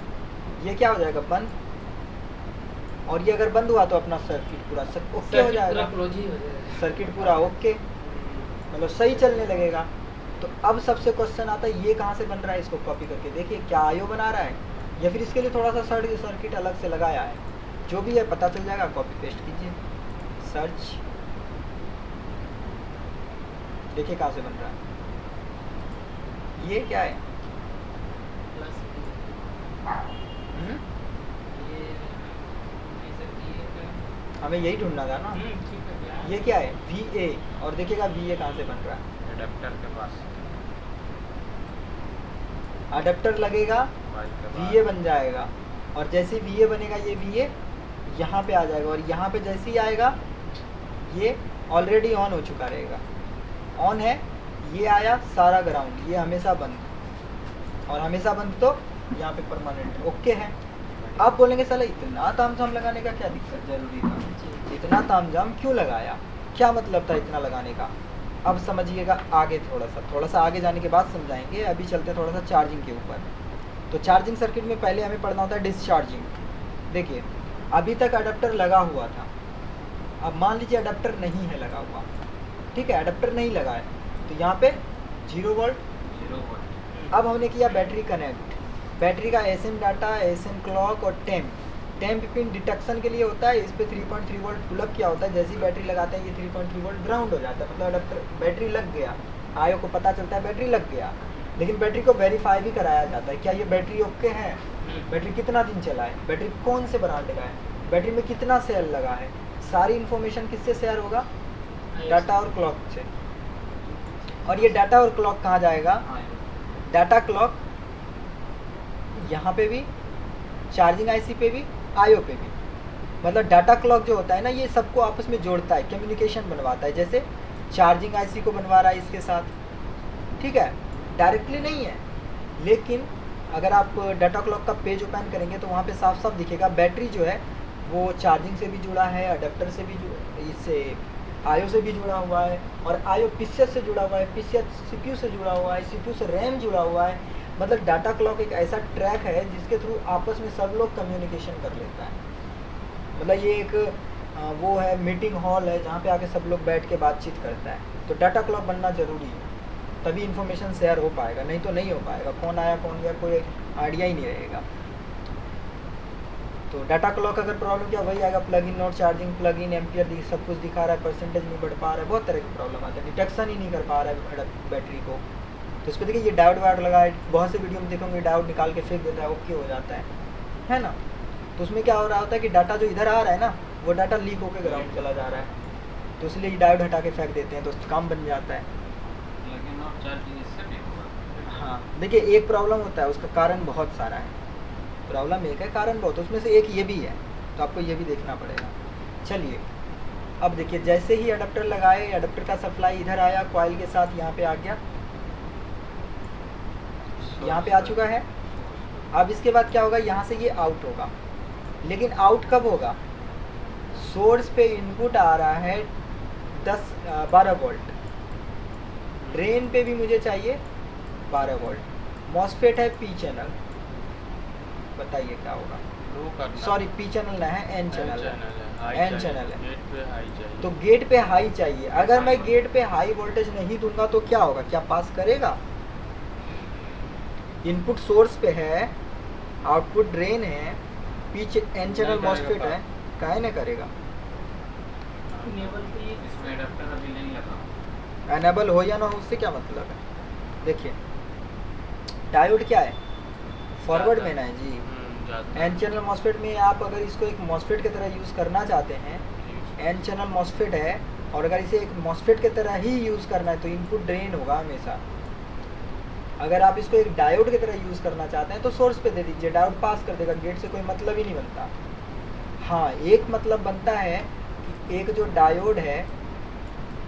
ये क्या हो जाएगा, बंद। और ये अगर बंद हुआ तो अपना सर्किट पूरा ओके हो जाएगा, सर्किट पूरा ओके, मतलब सही चलने लगेगा। तो अब सबसे क्वेश्चन आता है ये कहाँ से बन रहा है, इसको कॉपी करके देखिए क्या आयो बना रहा है या फिर इसके लिए थोड़ा सा सर्किट अलग से लगाया है, जो भी है पता चल जाएगा। कॉपी पेस्ट कीजिए, सर्च, देखिए कहाँ से बन रहा है। ये क्या है, हमें यही ढूंढना था ना। ठीक है यार। ये क्या है VA, और देखिएगा VA कहाँ से बन रहा है, एडेप्टर के पास अडेप्टर लगेगा वाई के VA बाद बन जाएगा, और जैसे ही VA बनेगा ये VA यहाँ पे आ जाएगा, और यहाँ पे जैसे ही आएगा ये ऑलरेडी ऑन हो चुका रहेगा, ऑन है, ये आया सारा ग्राउंड, ये हमेशा बंद, और हमेशा बंद तो यहाँ पे परमानेंट ओके है। आप बोलेंगे साला इतना तामझाम लगाने का क्या दिक्कत जरूरी था, इतना तामझाम क्यों लगाया, क्या मतलब था इतना लगाने का। अब समझिएगा आगे, थोड़ा सा आगे जाने के बाद समझाएंगे, अभी चलते हैं थोड़ा सा चार्जिंग के ऊपर। तो चार्जिंग सर्किट में पहले हमें पढ़ना होता है डिस्चार्जिंग। देखिए अभी तक अडेप्टर लगा हुआ था, अब मान लीजिए अडेप्टर नहीं है लगा हुआ, ठीक है, अडेप्टर नहीं लगा है, तो यहाँ पे 0 वोल्ट। 0 वोल्ट। अब हमने किया बैटरी कनेक्ट, बैटरी का SM डाटा, SM क्लॉक और टेम्प पिन डिटेक्शन के लिए होता है, इस पे 3.3 वोल्ट प्लग किया होता है, जैसे ही बैटरी लगाते हैं ये 3.3 वोल्ट ग्राउंड हो जाता है, मतलब अडेप्टर बैटरी लग गया, आयो को पता चलता है बैटरी लग गया। लेकिन बैटरी को वेरीफाई भी कराया जाता है, क्या ये बैटरी ओके है, बैटरी कितना दिन चला है, बैटरी कौन से ब्रांड का है, बैटरी में कितना सेल लगा है, सारी इन्फॉर्मेशन किससे शेयर होगा, डाटा और क्लॉक से। और ये डाटा और क्लॉक कहाँ जाएगा, डाटा क्लॉक यहाँ पे भी, चार्जिंग IC पे भी, आयो पे भी, मतलब डाटा क्लॉक जो होता है ना ये सबको आपस में जोड़ता है, कम्युनिकेशन बनवाता है, जैसे चार्जिंग IC को बनवा रहा है इसके साथ, ठीक है, डायरेक्टली नहीं है, लेकिन अगर आप डाटा क्लॉक का पेज ओपन करेंगे तो वहाँ पे साफ साफ दिखेगा बैटरी जो है वो चार्जिंग से भी जुड़ा है, अडेप्टर से भी इससे आयो से भी जुड़ा हुआ है, और आयो PCS से जुड़ा हुआ है, PCS CPU से जुड़ा हुआ है, CPU से रैम जुड़ा हुआ है। मतलब डाटा क्लॉक एक ऐसा ट्रैक है जिसके थ्रू आपस में सब लोग कम्युनिकेशन कर लेता है, मतलब ये एक वो है मीटिंग हॉल है जहाँ पे आके सब लोग बैठ के बातचीत करता है। तो डाटा क्लॉक बनना ज़रूरी है, तभी इन्फॉर्मेशन शेयर हो पाएगा, नहीं तो नहीं हो पाएगा, कौन आया कौन गया कोई आइडिया ही नहीं रहेगा। तो डाटा क्लॉक अगर प्रॉब्लम क्या वही आएगा, plug in not charging, plug in ampere सब कुछ दिखा रहा है, परसेंटेज नहीं बढ़ पा रहा है, बहुत तरह की प्रॉब्लम आती है, डिटेक्शन ही नहीं कर पा रहा है बैटरी को। तो इस पर देखिए ये डायोड वायोड लगा है, बहुत से वीडियो में देखोगे डायोड निकाल के फेंक देता है, ओके हो जाता है ना। तो उसमें क्या हो रहा होता है कि डाटा जो इधर आ रहा है ना वो डाटा लीक होकर ग्राउंड चला जा रहा है, तो इसलिए डायोड हटा के फेंक देते हैं, तो काम बन जाता है। लेकिन और चार्जिंग इससे भी होगा। हाँ देखिए एक प्रॉब्लम होता है, उसका कारण बहुत सारा है, प्रॉब्लम एक है कारण बहुत, उसमें से एक ये भी है, तो आपको ये भी देखना पड़ेगा। चलिए अब देखिए जैसे ही अडेप्टर लगाए, अडेप्टर का सप्लाई इधर आया कॉइल के साथ, यहाँ पे आ गया, यहाँ पे आ चुका है। अब इसके बाद क्या होगा, यहाँ से ये आउट होगा, लेकिन आउट कब होगा, सोर्स पे इनपुट आ रहा है 12 वोल्ट, ड्रेन पे भी मुझे चाहिए 12 वोल्ट, मॉसफेट है P चैनल, बताइए क्या होगा, सॉरी P चैनल ना है, N चैनल है, N चैनल है, गेट पे हाई चाहिए। तो गेट पे हाई चाहिए। अगर मैं गेट पे हाई वोल्टेज नहीं दूंगा तो क्या होगा, क्या पास करेगा, इनपुट सोर्स पे है, आउटपुट ड्रेन है, N चैनल मॉसफेट है, काहे ना करेगा, इनेबल पे ये इसमें एडाप्टर अभी नहीं लगा। एनेबल हो या ना हो उससे क्या मतलब है। देखिए डायोड क्या है, फॉरवर्ड में ना है जी, N चैनल मॉसफेट में आप अगर इसको एक मॉसफेट की तरह यूज़ करना चाहते हैं, N चैनल मॉसफेट है, और अगर इसे एक मॉसफेट की तरह ही यूज़ करना है तो इनपुट ड्रेन होगा हमेशा। अगर आप इसको एक डायोड की तरह यूज़ करना चाहते हैं तो सोर्स पे दे दीजिए, डायोड पास कर देगा, गेट से कोई मतलब ही नहीं बनता। हाँ एक मतलब बनता है कि एक जो डायोड है,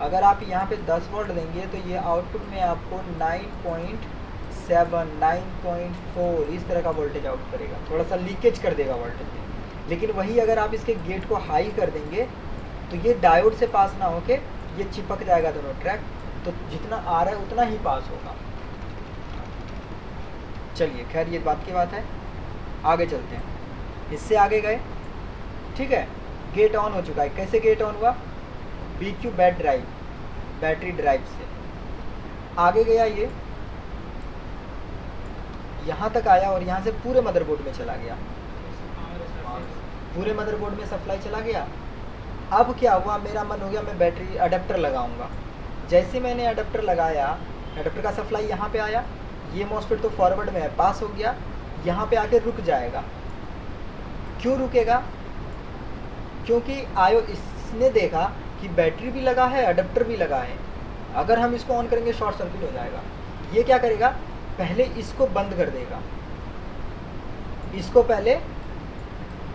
अगर आप यहाँ पे 10 वोल्ट देंगे तो ये आउटपुट में आपको 9.7 9.4 इस तरह का वोल्टेज आउट करेगा, थोड़ा सा लीकेज कर देगा वोल्टेज में। लेकिन वही अगर आप इसके गेट को हाई कर देंगे तो ये डायोड से पास ना होके ये चिपक जाएगा दोनों ट्रैक, तो जितना आ रहा है उतना ही पास होगा। चलिए खैर ये बात की बात है, आगे चलते हैं, इससे आगे गए, ठीक है, गेट ऑन हो चुका है। कैसे गेट ऑन हुआ, BQ bat drive, battery drive से आगे गया, ये यहाँ तक आया और यहाँ से पूरे मदरबोर्ड में चला गया, पूरे मदरबोर्ड में सप्लाई चला गया। अब क्या हुआ, मेरा मन हो गया मैं बैटरी अडेप्टर लगाऊंगा। जैसे मैंने अडेप्टर लगाया, अडेप्टर का सप्लाई यहाँ पे आया, ये मॉसफेट तो फॉरवर्ड में है, पास हो गया, यहाँ पे आके रुक जाएगा। क्यों रुकेगा, क्योंकि इसने देखा कि बैटरी भी लगा है, अडेप्टर भी लगा है, अगर हम इसको ऑन करेंगे शॉर्ट सर्किट हो जाएगा। ये क्या करेगा, पहले इसको बंद कर देगा, इसको पहले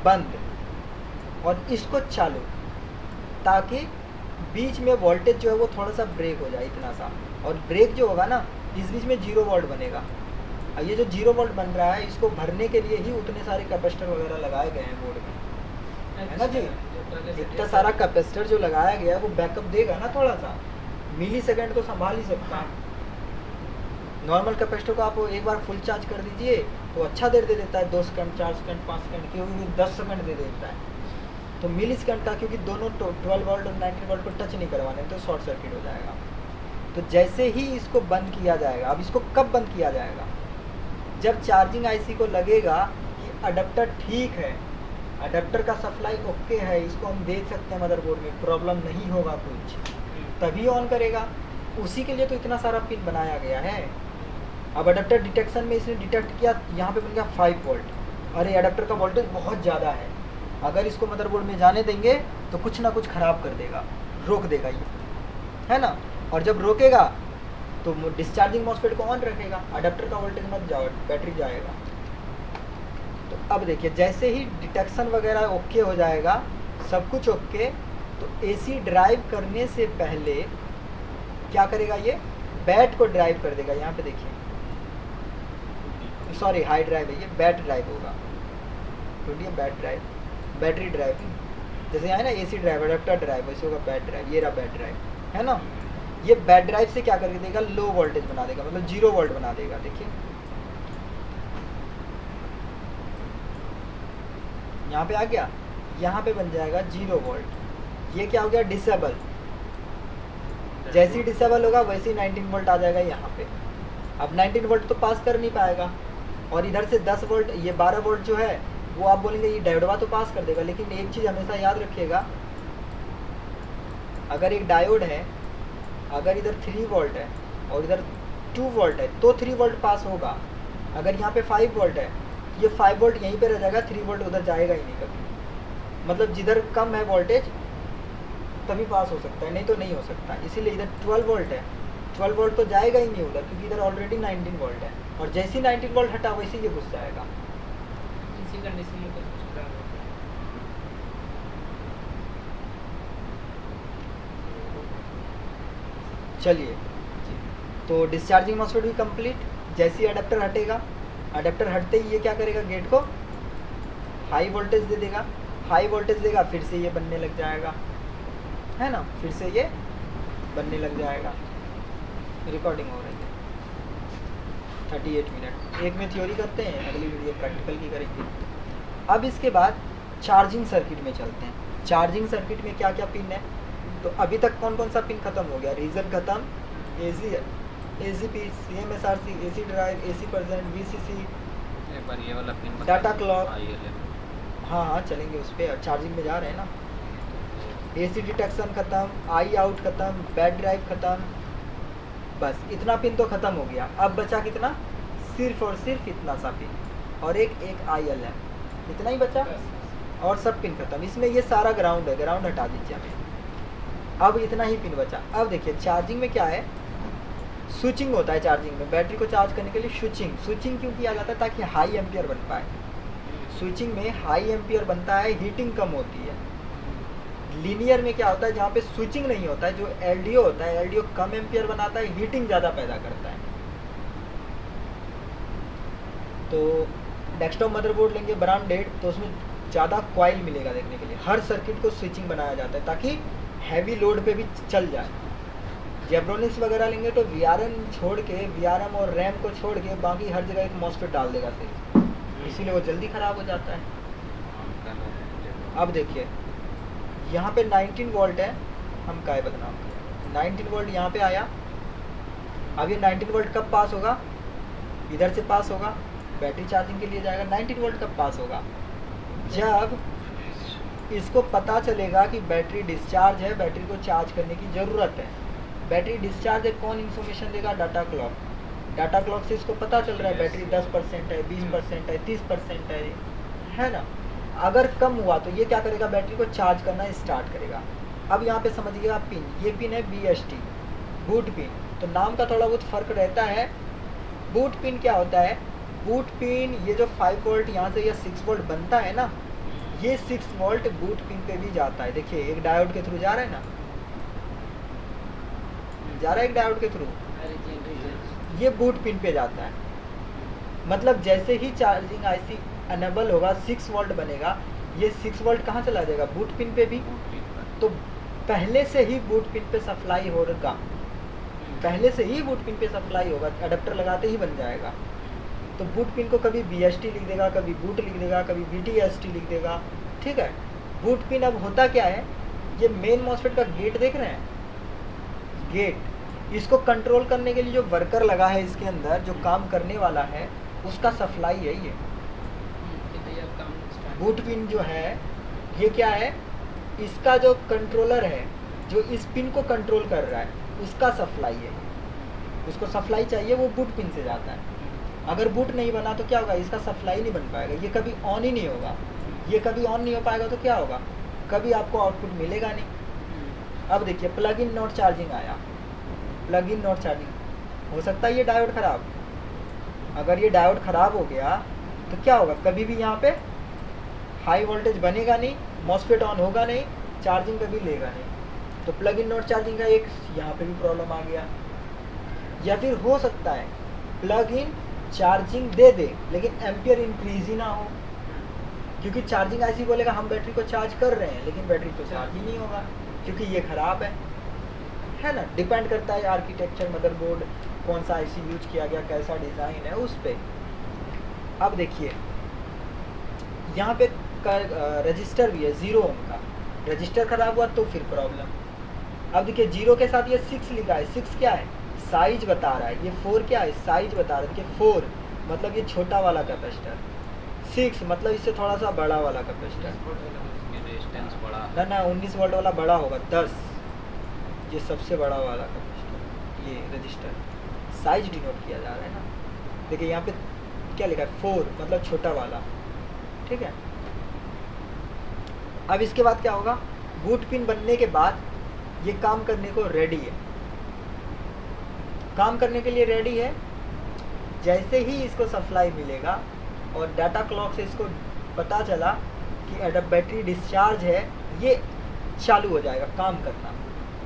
बंद और इसको चालू, ताकि बीच में वोल्टेज जो है वो थोड़ा सा ब्रेक हो जाए, इतना सा। और ब्रेक जो होगा ना, इस बीच में 0 वोल्ट बनेगा। और ये जो 0 वोल्ट बन रहा है, इसको भरने के लिए ही उतने सारे कैपेसिटर वगैरह लगाए गए हैं बोर्ड में, है ना जी। इतना सारा कैपेसिटर जो लगाया गया है वो बैकअप देगा ना, थोड़ा सा मिली सेकेंड तो संभाल ही सकता है। नॉर्मल कैपेसिटर को आप एक बार फुल चार्ज कर दीजिए तो अच्छा देर दे देता है, 2 सेकंड 4 सेकंड 5 सेकंड, क्योंकि 10 सेकंड दे देता है। तो मिली सेकंड का, क्योंकि दोनों 12 वोल्ट और 19 वोल्ट को टच नहीं करवाने, तो शॉर्ट सर्किट हो जाएगा। तो जैसे ही इसको बंद किया जाएगा, अब इसको कब बंद किया जाएगा, जब चार्जिंग आईसी को लगेगा कि अडेप्टर ठीक है, अडेप्टर का सप्लाई ओके है, इसको हम देख सकते हैं मदरबोर्ड में, प्रॉब्लम नहीं होगा कुछ, तभी ऑन करेगा। उसी के लिए तो इतना सारा पिन बनाया गया है। अब अडेप्टर डिटेक्शन में इसने डिटेक्ट किया, यहाँ पे बन गया 5 वोल्ट। अरे अडेप्टर का वोल्टेज बहुत ज़्यादा है, अगर इसको मदरबोर्ड में जाने देंगे तो कुछ ना कुछ ख़राब कर देगा, रोक देगा ये, है ना। और जब रोकेगा तो डिस्चार्जिंग मॉसफेट को ऑन रखेगा, अडेप्टर का वोल्टेज मत जाओ, बैटरी जाएगा। तो अब देखिए, जैसे ही डिटेक्शन वगैरह ओके हो जाएगा, सब कुछ ओके, तो एसी ड्राइव करने से पहले क्या करेगा, ये बैट को ड्राइव कर देगा। यहाँ पे देखिए, सॉरी हाई ड्राइव है ये, बैट ड्राइव होगा, तो बैट ड्राइव, बैटरी ड्राइव, जैसे यहाँ है ना एसी ड्राइव, अडेप्टर ड्राइव, वैसे होगा बैट ड्राइव। ये रहा बैट ड्राइव, है ना। ये बैट ड्राइव से क्या करके देगा, लो वोल्टेज बना देगा, मतलब 0 वोल्ट बना देगा। देखिए यहाँ पे आ गया, यहाँ पे बन जाएगा 0 वोल्ट। ये क्या हो गया, डिसेबल। जैसे ही डिसेबल होगा वैसे ही 19 वोल्ट आ जाएगा यहाँ पे। अब 19 वोल्ट तो पास कर नहीं पाएगा, और इधर से 10 वोल्ट, ये 12 वोल्ट जो है वो आप बोलेंगे ये डायोडवा तो पास कर देगा, लेकिन एक चीज़ हमेशा याद रखिएगा, अगर एक डायोड है, अगर इधर 3 वोल्ट है और इधर 2 वोल्ट है तो 3 वोल्ट पास होगा। अगर यहाँ पे 5 वोल्ट है, ये 5 वोल्ट यहीं पे रह जाएगा, 3 वोल्ट उधर जाएगा ही नहीं कभी। मतलब जिधर कम है वोल्टेज तभी पास हो सकता है, नहीं तो नहीं हो सकता। इसीलिए इधर 12 वोल्ट है, 12 वोल्ट तो जाएगा ही नहीं उधर, क्योंकि इधर ऑलरेडी 19 वोल्ट है, और जैसे ही 19 वोल्ट हटा वैसे ही ये घुस जाएगा। इसी कंडीशन में कुछ खराब होता है। चलिए, तो डिस्चार्जिंग मॉसफेट भी कंप्लीट। जैसे ही अडेप्टर हटेगा, अडेप्टर हटते ही ये क्या करेगा, गेट को हाई वोल्टेज दे देगा, हाई वोल्टेज देगा, फिर से ये बनने लग जाएगा, है ना, फिर से ये बनने लग जाएगा। रिकॉर्डिंग हो रही है 38 मिनट। एक में थ्योरी करते हैं, अगली वीडियो प्रैक्टिकल की करेंगे। अब इसके बाद चार्जिंग सर्किट में चलते हैं। चार्जिंग सर्किट में क्या क्या पिन है, तो अभी तक कौन कौन सा पिन खत्म हो गया, रीजन खत्म, ACP, CMSRC, AC drive, AC percent, VCC, एक बार ये वाला पिन डाटा क्लॉक, हाँ चलेंगे उस पर, चार्जिंग में जा रहे हैं ना। AC डिटेक्शन खत्म, आई आउट खत्म, बैट ड्राइव खत्म, बस इतना पिन तो खत्म हो गया। अब बचा कितना, सिर्फ और सिर्फ इतना सा पिन और एक IL है, इतना ही बचा, और सब पिन खत्म। इसमें ये सारा ग्राउंड है, ग्राउंड हटा दीजिए हमें, अब इतना ही पिन बचा। अब देखिए चार्जिंग में क्या है, स्विचिंग होता है चार्जिंग में, बैटरी को चार्ज करने के लिए स्विचिंग क्यों किया जाता है, ताकि हाई एम्पियर बन पाए। स्विचिंग में हाई एम्पियर बनता है, हीटिंग कम होती है। लीनियर में क्या होता है, जहाँ पे स्विचिंग नहीं होता है, जो LDO होता है, LDO कम एम्पियर बनाता है, हीटिंग ज़्यादा पैदा करता है। तो डेस्कटॉप मदरबोर्ड लेंगे ब्रांडेड, तो उसमें ज़्यादा कॉइल मिलेगा देखने के लिए। हर सर्किट को स्विचिंग बनाया जाता है ताकि हैवी लोड पे भी चल जाए। जेब्रोनिक्स वगैरह लेंगे तो VRM छोड़ के, VRM और रैम को छोड़ के बाकी हर जगह एक मॉसफेट डाल देगा सिर्फ, इसीलिए वो जल्दी ख़राब हो जाता है। अब देखिए यहाँ पे 19 वोल्ट है, हम काय बदनाम करें, 19 वोल्ट यहाँ पे आया। अब ये 19 वोल्ट कब पास होगा, इधर से पास होगा, बैटरी चार्जिंग के लिए जाएगा। 19 वोल्ट कब पास होगा, जब इसको पता चलेगा कि बैटरी डिस्चार्ज है, बैटरी को चार्ज करने की ज़रूरत है। बैटरी डिस्चार्ज है, कौन इन्फॉर्मेशन देगा, डाटा क्लॉक। डाटा क्लॉक से इसको पता चल रहा है बैटरी 10% है, 20% है, 30% है ना। अगर कम हुआ तो ये क्या करेगा, बैटरी को चार्ज करना स्टार्ट करेगा। अब यहाँ पे समझिएगा पिन, ये पिन है BST, बूट पिन। तो नाम का थोड़ा बहुत फ़र्क रहता है। बूट पिन क्या होता है, बूट पिन ये जो 5 वोल्ट यहाँ से या 6 वोल्ट बनता है ना, ये 6 वोल्ट बूट पिन पे भी जाता है। देखिए एक डायोड के थ्रू जा रहा है ना, जा रहा है एक डायोड के थ्रू, ये बूट पिन पे जाता है। मतलब जैसे ही चार्जिंग IC अनेबल होगा 6 वोल्ट बनेगा, ये 6 वोल्ट कहाँ चला जाएगा, बूट पिन पे भी। तो पहले से ही बूट पिन पे सप्लाई होगा, पहले से ही बूट पिन पे सप्लाई होगा, अडेप्टर लगाते ही बन जाएगा। तो बूट पिन को कभी BST लिख देगा, कभी बूट लिख देगा, कभी BTST लिख देगा, ठीक है। बूट पिन अब होता क्या है, ये मेन मॉसफेट का गेट देख रहे हैं, गेट, इसको कंट्रोल करने के लिए जो वर्कर लगा है इसके अंदर, जो काम करने वाला है, उसका सप्लाई है ये। बूट पिन जो है ये क्या है, इसका जो कंट्रोलर है, जो इस पिन को कंट्रोल कर रहा है, उसका सप्लाई है। उसको सप्लाई चाहिए, वो बूट पिन से जाता है। अगर बूट नहीं बना तो क्या होगा, इसका सप्लाई नहीं बन पाएगा, ये कभी ऑन ही नहीं होगा। ये कभी ऑन नहीं हो पाएगा तो क्या होगा, कभी आपको आउटपुट मिलेगा नहीं। अब देखिए प्लग इन नॉट चार्जिंग आया, प्लग इन नॉट चार्जिंग, हो सकता है ये डायोड खराब। अगर ये डायोड खराब हो गया तो क्या होगा, कभी भी यहाँ पे हाई वोल्टेज बनेगा नहीं, मॉसफेट ऑन होगा नहीं, चार्जिंग कभी लेगा नहीं। तो प्लग इन नॉट चार्जिंग का एक यहाँ पे भी प्रॉब्लम आ गया। या फिर हो सकता है प्लग इन चार्जिंग दे दे लेकिन एम्पियर इंक्रीज ही ना हो, क्योंकि चार्जिंग IC बोलेगा हम बैटरी को चार्ज कर रहे हैं, लेकिन बैटरी तो चार्ज ही नहीं होगा क्योंकि ये ख़राब है ना। डिपेंड करता है आर्किटेक्चर, मदरबोर्ड, कौन सा IC यूज किया गया, कैसा डिज़ाइन है उस पर। अब देखिए यहाँ पे रजिस्टर भी है 0 ओम का, रजिस्टर ख़राब हुआ तो फिर प्रॉब्लम। अब देखिए 0 के साथ ये 6 लिखा है, 6 क्या है, साइज बता रहा है, ये 4 क्या है, साइज बता रहा है। देखिए 4 मतलब ये छोटा वाला कैपेसिटर, 6 मतलब इससे थोड़ा सा बड़ा वाला कैपेसिटर, ना 19 वोल्ट वाला बड़ा होगा, 10 ये सबसे बड़ा वाला कैपेसिटर, ये रजिस्टर साइज डिनोट किया जा रहा है ना। देखिए यहाँ पे क्या लिखा है, 4 मतलब छोटा वाला, ठीक है। अब इसके बाद क्या होगा, बूट पिन बनने के बाद ये काम करने को रेडी है, काम करने के लिए रेडी है। जैसे ही इसको सप्लाई मिलेगा और डाटा क्लॉक से इसको पता चला कि बैटरी डिस्चार्ज है, ये चालू हो जाएगा काम करना।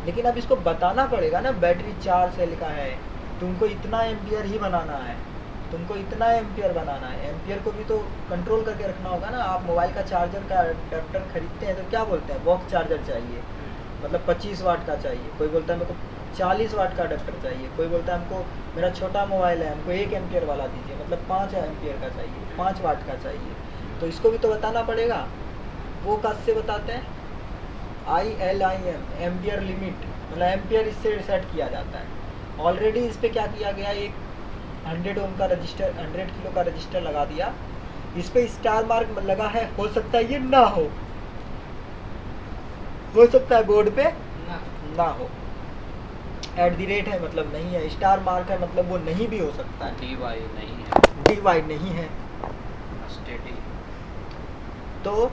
लेकिन अब इसको बताना पड़ेगा ना, बैटरी चार्ज से लिखा है, तुमको इतना एम्पियर ही बनाना है, तुमको इतना एम्पियर बनाना है। एम्पियर को भी तो कंट्रोल करके रखना होगा ना। आप मोबाइल का चार्जर का अडेप्टर खरीदते हैं तो क्या बोलते हैं, बॉक्स चार्जर चाहिए, मतलब 25 वाट का चाहिए, कोई बोलता है मेरे को 40 वाट का अडेप्टर चाहिए, कोई बोलता है हमको मेरा छोटा मोबाइल है, हमको 1 एम्पियर वाला दीजिए, मतलब 5 एम्पियर का चाहिए, 5 वाट का चाहिए। तो इसको भी तो बताना पड़ेगा। वो कैसे बताते हैं, ILIM, एम्पियर लिमिट, मतलब एम्पियर इससे सेट किया जाता है। ऑलरेडी इस पर क्या किया गया, एक 100 ओम का रजिस्टर, 100 किलो का रजिस्टर लगा दिया, इस पे स्टार मार्क लगा है, हो सकता है ये ना हो सकता है बोर्ड पे ना हो, @ है मतलब नहीं है, स्टार मार्क है मतलब वो नहीं भी हो सकता है, DY नहीं है। तो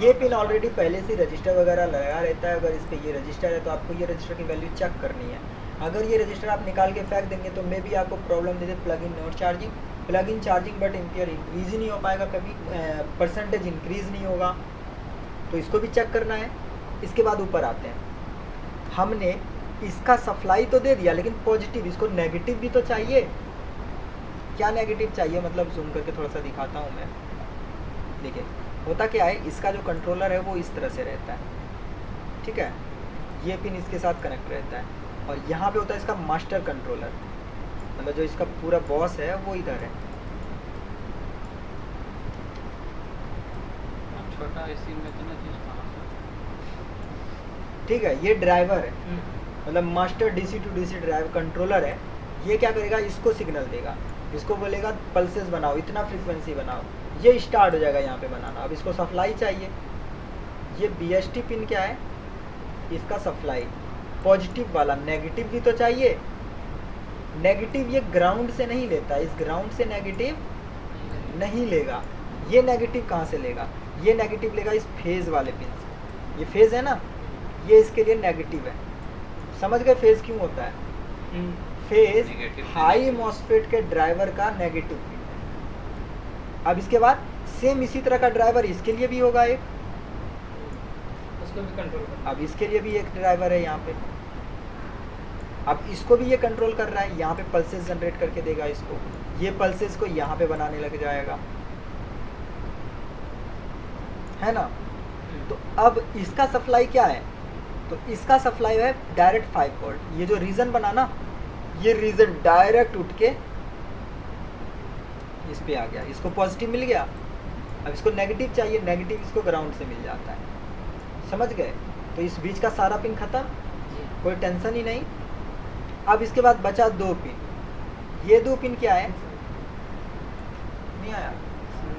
ये पिन ऑलरेडी पहले से रजिस्टर वगैरह लगा रहता है। अगर इस पर ये रजिस्टर है तो आपको ये रजिस्टर की वैल्यू चेक करनी है। अगर ये रजिस्टर आप निकाल के फेंक देंगे तो मे भी आपको प्रॉब्लम दे दे plug in not charging, plug in charging but ampere increase ही नहीं हो पाएगा, कभी परसेंटेज इंक्रीज नहीं होगा। तो इसको भी चेक करना है। इसके बाद ऊपर आते हैं, हमने इसका सप्लाई तो दे दिया लेकिन पॉजिटिव, इसको नेगेटिव भी तो चाहिए। क्या नेगेटिव चाहिए, मतलब जूम करके थोड़ा सा दिखाता हूँ मैं। देखिए होता क्या है, इसका जो कंट्रोलर है वो इस तरह से रहता है, ठीक है, ये पिन इसके साथ कनेक्ट रहता है, और यहाँ पे होता है इसका मास्टर कंट्रोलर, मतलब जो इसका पूरा बॉस है वो इधर है। छोटा इसी में तो नहीं, ठीक है, ये ड्राइवर है, मतलब master DC to DC drive controller है। ये क्या करेगा, इसको सिग्नल देगा, इसको बोलेगा पल्सेस बनाओ, इतना फ्रीक्वेंसी बनाओ, ये स्टार्ट हो जाएगा यहाँ पे बनाना। अब इसको सप्लाई चाहिए, ये BST पिन क्या है, इसका सप्लाई पॉजिटिव वाला, नेगेटिव भी तो चाहिए। नेगेटिव ये ग्राउंड से नहीं लेता, इस ग्राउंड से नेगेटिव नहीं लेगा, ये नेगेटिव कहाँ से लेगा? ये नेगेटिव लेगा इस फेज वाले पिन से। ये फेज है ना, ये इसके लिए नेगेटिव है। समझ गए फेज क्यों होता है? Phase Negative high negative। MOSFET के ड्राइवर का नेगेटिव पिन है। अब इसके बाद सेम इसी तरह का ड्राइवर इसके लिए भी होगा एक। उसको भी कंट्रोल करना। अब इसके लिए भी एक ड्राइवर है यहाँ पे। अब इसको भी ये कंट्रोल कर रहा है, यहाँ पे पल्सेस जनरेट करके देगा इसको। ये पल्सेस को यहाँ पे बनाने लग जाएगा, है ना? तो अब इसका सप्लाई क्या है? तो इसका सप्लाई है डायरेक्ट 5 वोल्ट। ये जो रीजन बना ना, ये रीजन डायरेक्ट उठ के इस पे आ गया, इसको पॉजिटिव मिल गया। अब इसको नेगेटिव चाहिए, नेगेटिव इसको ग्राउंड से मिल जाता है। समझ गए? तो इस बीच का सारा पिन खत्म, कोई टेंशन ही नहीं। अब इसके बाद बचा 2 पिन। ये 2 पिन क्या है? नहीं आया?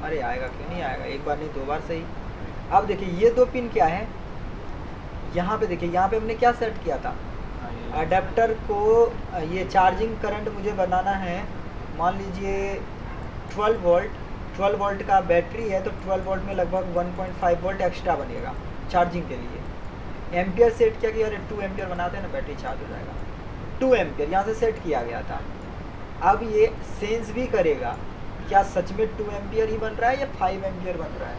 अरे आएगा क्यों नहीं आएगा? एक बार नहीं 2 बार सही। अब देखिए ये 2 पिन क्या है, यहाँ पे देखिए, यहाँ पे हमने क्या सेट किया था? अडेप्टर को ये चार्जिंग करंट मुझे बनाना है, मान लीजिए 12 वोल्ट। 12 वोल्ट का बैटरी है तो 12 वोल्ट में लगभग 1.5 वोल्ट एक्स्ट्रा बनेगा चार्जिंग के लिए। एम्पियर सेट किया कि अरे 2 एम्पियर बनाते हैं ना, बैटरी चार्ज हो जाएगा। 2 एम्पियर यहाँ से सेट किया गया था। अब ये सेंस भी करेगा क्या सच में 2 एम्पियर ही बन रहा है या 5 एम्पियर बन रहा है।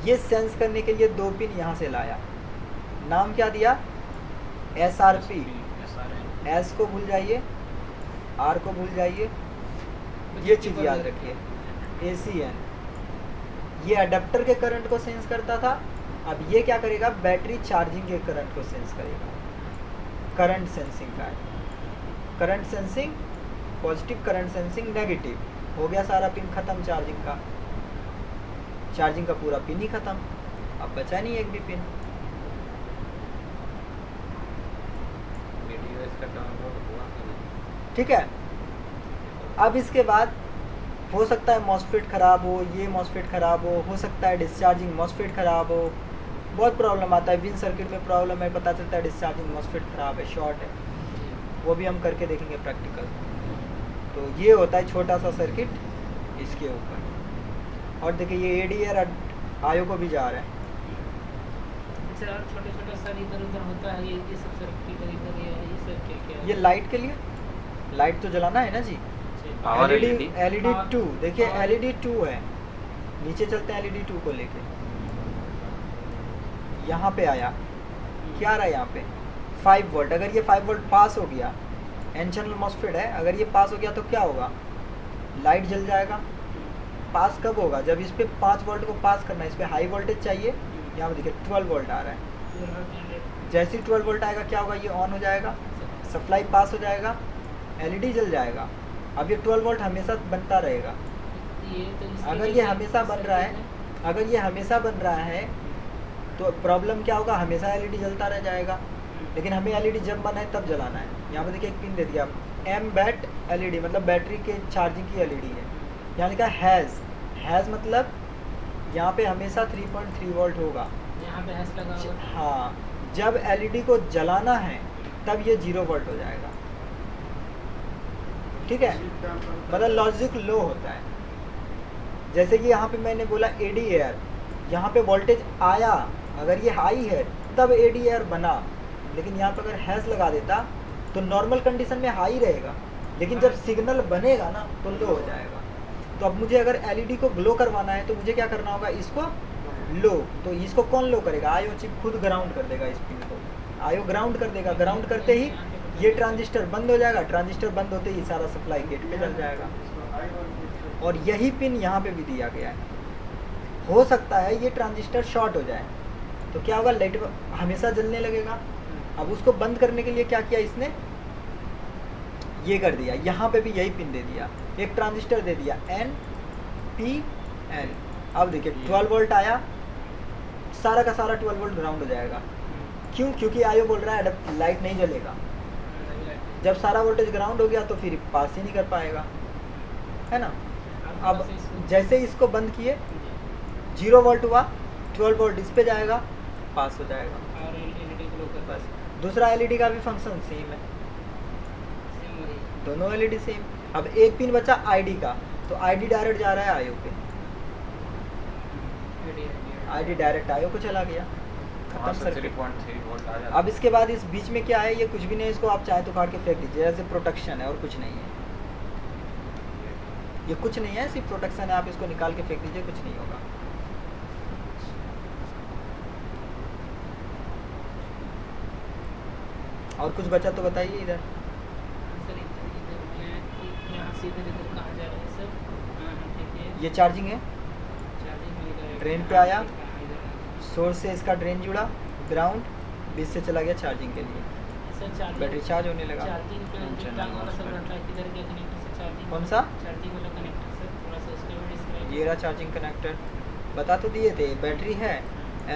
ये सेंस करने के लिए 2 पिन यहाँ से लाया। नाम क्या दिया? SRP। एस को भूल जाइए, आर को भूल जाइए, ये चीज़ याद रखिए। ACN ये अडेप्टर के करंट को सेंस करता था। अब ये क्या करेगा? बैटरी चार्जिंग के करंट को सेंस करेगा। करंट सेंसिंग का है। Current sensing positive, current sensing negative. हो गया सारा पिन खत्म चार्जिंग का। चार्जिंग का पूरा पिन ही खत्म, अब बचा नहीं एक भी पिन। ठीक है। अब इसके बाद हो सकता है मॉसफेट ख़राब हो, ये मॉसफेट ख़राब हो सकता है डिस्चार्जिंग मॉसफेट ख़राब हो। बहुत प्रॉब्लम आता है, विन सर्किट में प्रॉब्लम है, पता चलता है डिस्चार्जिंग मॉसफेट ख़राब है, शॉर्ट है। वो भी हम करके देखेंगे प्रैक्टिकल। तो ये होता है छोटा सा सर्किट इसके ऊपर। और देखिए ये ADR आयो को भी जा रहा है। अच्छा, और छोटे-छोटे सर इधर-उधर होता है, ये सब सर्किट इधर-इधर ये सब क्या है? ये लाइट के लिए, लाइट तो जलाना है ना जी। पावर LED हाँ। 2 देखिए, हाँ। LED 2 है। नीचे चलते हैं LED 2 को लेके। यहाँ पे आया, क्या आ रहा है यहाँ पे? 5 वोल्ट। अगर ये 5 वोल्ट पास हो गया, एन चैनल मॉसफेट है, अगर ये पास हो गया तो क्या होगा? लाइट जल जाएगा। पास कब होगा? जब इस पे 5 वोल्ट को पास करना है, इस पे हाई वोल्टेज चाहिए। यहाँ पे देखिए 12 वोल्ट आ रहा है। जैसे ही 12 वोल्ट आएगा क्या होगा? ये ऑन हो जाएगा, सप्लाई पास हो जाएगा, LED जल जाएगा। अब ये 12 वोल्ट हमेशा बनता रहेगा। अगर ये हमेशा बन रहा है, अगर ये हमेशा बन रहा है तो प्रॉब्लम क्या होगा? हमेशा LED जलता रह जाएगा। लेकिन हमें LED जब मन है तब जलाना है। यहाँ पे देखिए एक पिन दे दिया, MBAT LED, मतलब बैटरी के चार्जिंग की LED है। यहाँ लिखा हैज़ मतलब यहाँ पे हमेशा 3.3 वोल्ट होगा। यहाँ पे हैश लगा हुआ है। हाँ, जब LED को जलाना है तब ये 0 वोल्ट हो जाएगा। ठीक है, मतलब लॉजिक लो होता है। जैसे कि यहाँ पे मैंने बोला ADR, यहाँ पे वोल्टेज आया, अगर ये हाई है तब ADR बना। लेकिन यहाँ पे अगर हैश लगा देता तो नॉर्मल कंडीशन में हाई रहेगा, लेकिन जब सिग्नल बनेगा ना तो लो हो जाएगा। तो अब मुझे अगर LED को ग्लो करवाना है तो मुझे क्या करना होगा? इसको लो। तो इसको कौन लो करेगा? आयो चिप खुद ग्राउंड कर देगा इस पिन को। आयो ग्राउंड कर देगा। ग्राउंड करते ही ये ट्रांजिस्टर बंद हो जाएगा। ट्रांजिस्टर बंद होते ही सारा सप्लाई गेट पे चल जाएगा। और यही पिन यहाँ पे भी दिया गया है। हो सकता है ये ट्रांजिस्टर शॉर्ट हो जाए तो क्या होगा? लाइट हमेशा जलने लगेगा। अब उसको बंद करने के लिए क्या किया इसने? ये कर दिया, यहाँ पे भी यही पिन दे दिया, एक ट्रांजिस्टर दे दिया NPN। अब देखिए 12 वोल्ट आया, सारा का सारा 12 वोल्ट ग्राउंड हो जाएगा। क्यों? क्योंकि आयो बोल रहा है लाइट नहीं जलेगा। जब सारा वोल्टेज ग्राउंड हो गया तो फिर पास ही नहीं कर पाएगा, है ना। अब जैसे इसको बंद किए 0 वोल्ट हुआ, 12 वोल्ट इस पे जाएगा, पास हो जाएगा। और LED ग्लो कर बस दूसरा LED का भी फंक्शन सेम है, सेम वही। दोनों LED सेम। अब एक पिन बचा ID का, तो ID डायरेक्ट जा रहा है आयो पे। आईडी डायरेक्ट आयो को चला गया, वहाँ खत्म से सर्किट। 3.3 वोल्ट आ जाता अब इसके बाद इस बीच में क्या है, ये कुछ भी नहीं है, इसको आप चाहे तो काट के फेंक दीजिए, ऐसे प्रोटेक्शन है और कुछ नहीं है। ये कुछ नहीं है, सिर्फ प्रोटेक्शन है, आप इसको निकाल के फेंक दीजिए, कुछ नहीं होगा। और कुछ बचा तो बताइए इधर। सर इधर में कि यहाँ से इधर इधर कहाँ जा रहे हैं सर? हाँ हाँ, ठीक है। ये चार्जिंग है, चार्जिंग मिल रहा है। ड्रेन पे आया, सोर्स से इसका ड्रेन जुड़ा, ग्राउंड, बीच से चला गया चार्जिंग के लिए, सर चार्जिंग बैटरी चार्ज होने लगा। चार्जिंग पे नीचे जो टांग वाला सब नंबर रहता है, किधर के कनेक्टर से चार्जिंग? कौन सा? चार्जिंग वाला कनेक्टर सर, थोड़ा सा उसके भी डिस्क्राइब। ये रहा चार्जिंग कनेक्टर, बता तो दिए थे, बैटरी है,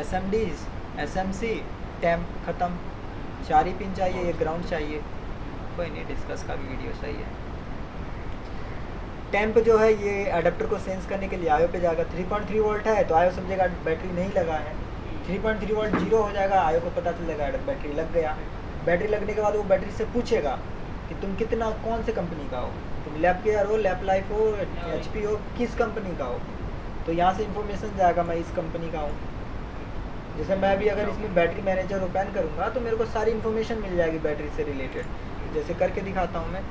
SMDs, SMC, टैम्प, ख़त्म। 4 ही पिन चाहिए, ये ग्राउंड चाहिए, कोई नहीं, डिस्कस का भी वीडियो सही है। टैम्प जो है ये अडेप्टर को सेंस करने के लिए आयो पे जाएगा, 3.3 वोल्ट है तो आयो समझेगा बैटरी नहीं लगा है, 3.3 वोल्ट जीरो हो जाएगा, आयो को पता चलेगा बैटरी लग गया। बैटरी लगने के बाद वो बैटरी से पूछेगा कि तुम कितना, कौन से कंपनी का हो, तुम लैप केयर हो, लैप लाइफ हो, HP हो, किस कंपनी का हो, तो यहाँ से इंफॉर्मेशन जाएगा मैं इस कंपनी का हूँ। जैसे मैं भी अगर इसमें बैटरी मैनेजर ओपन करूँगा तो मेरे को सारी इन्फॉर्मेशन मिल जाएगी बैटरी से रिलेटेड, जैसे करके दिखाता हूँ मैं।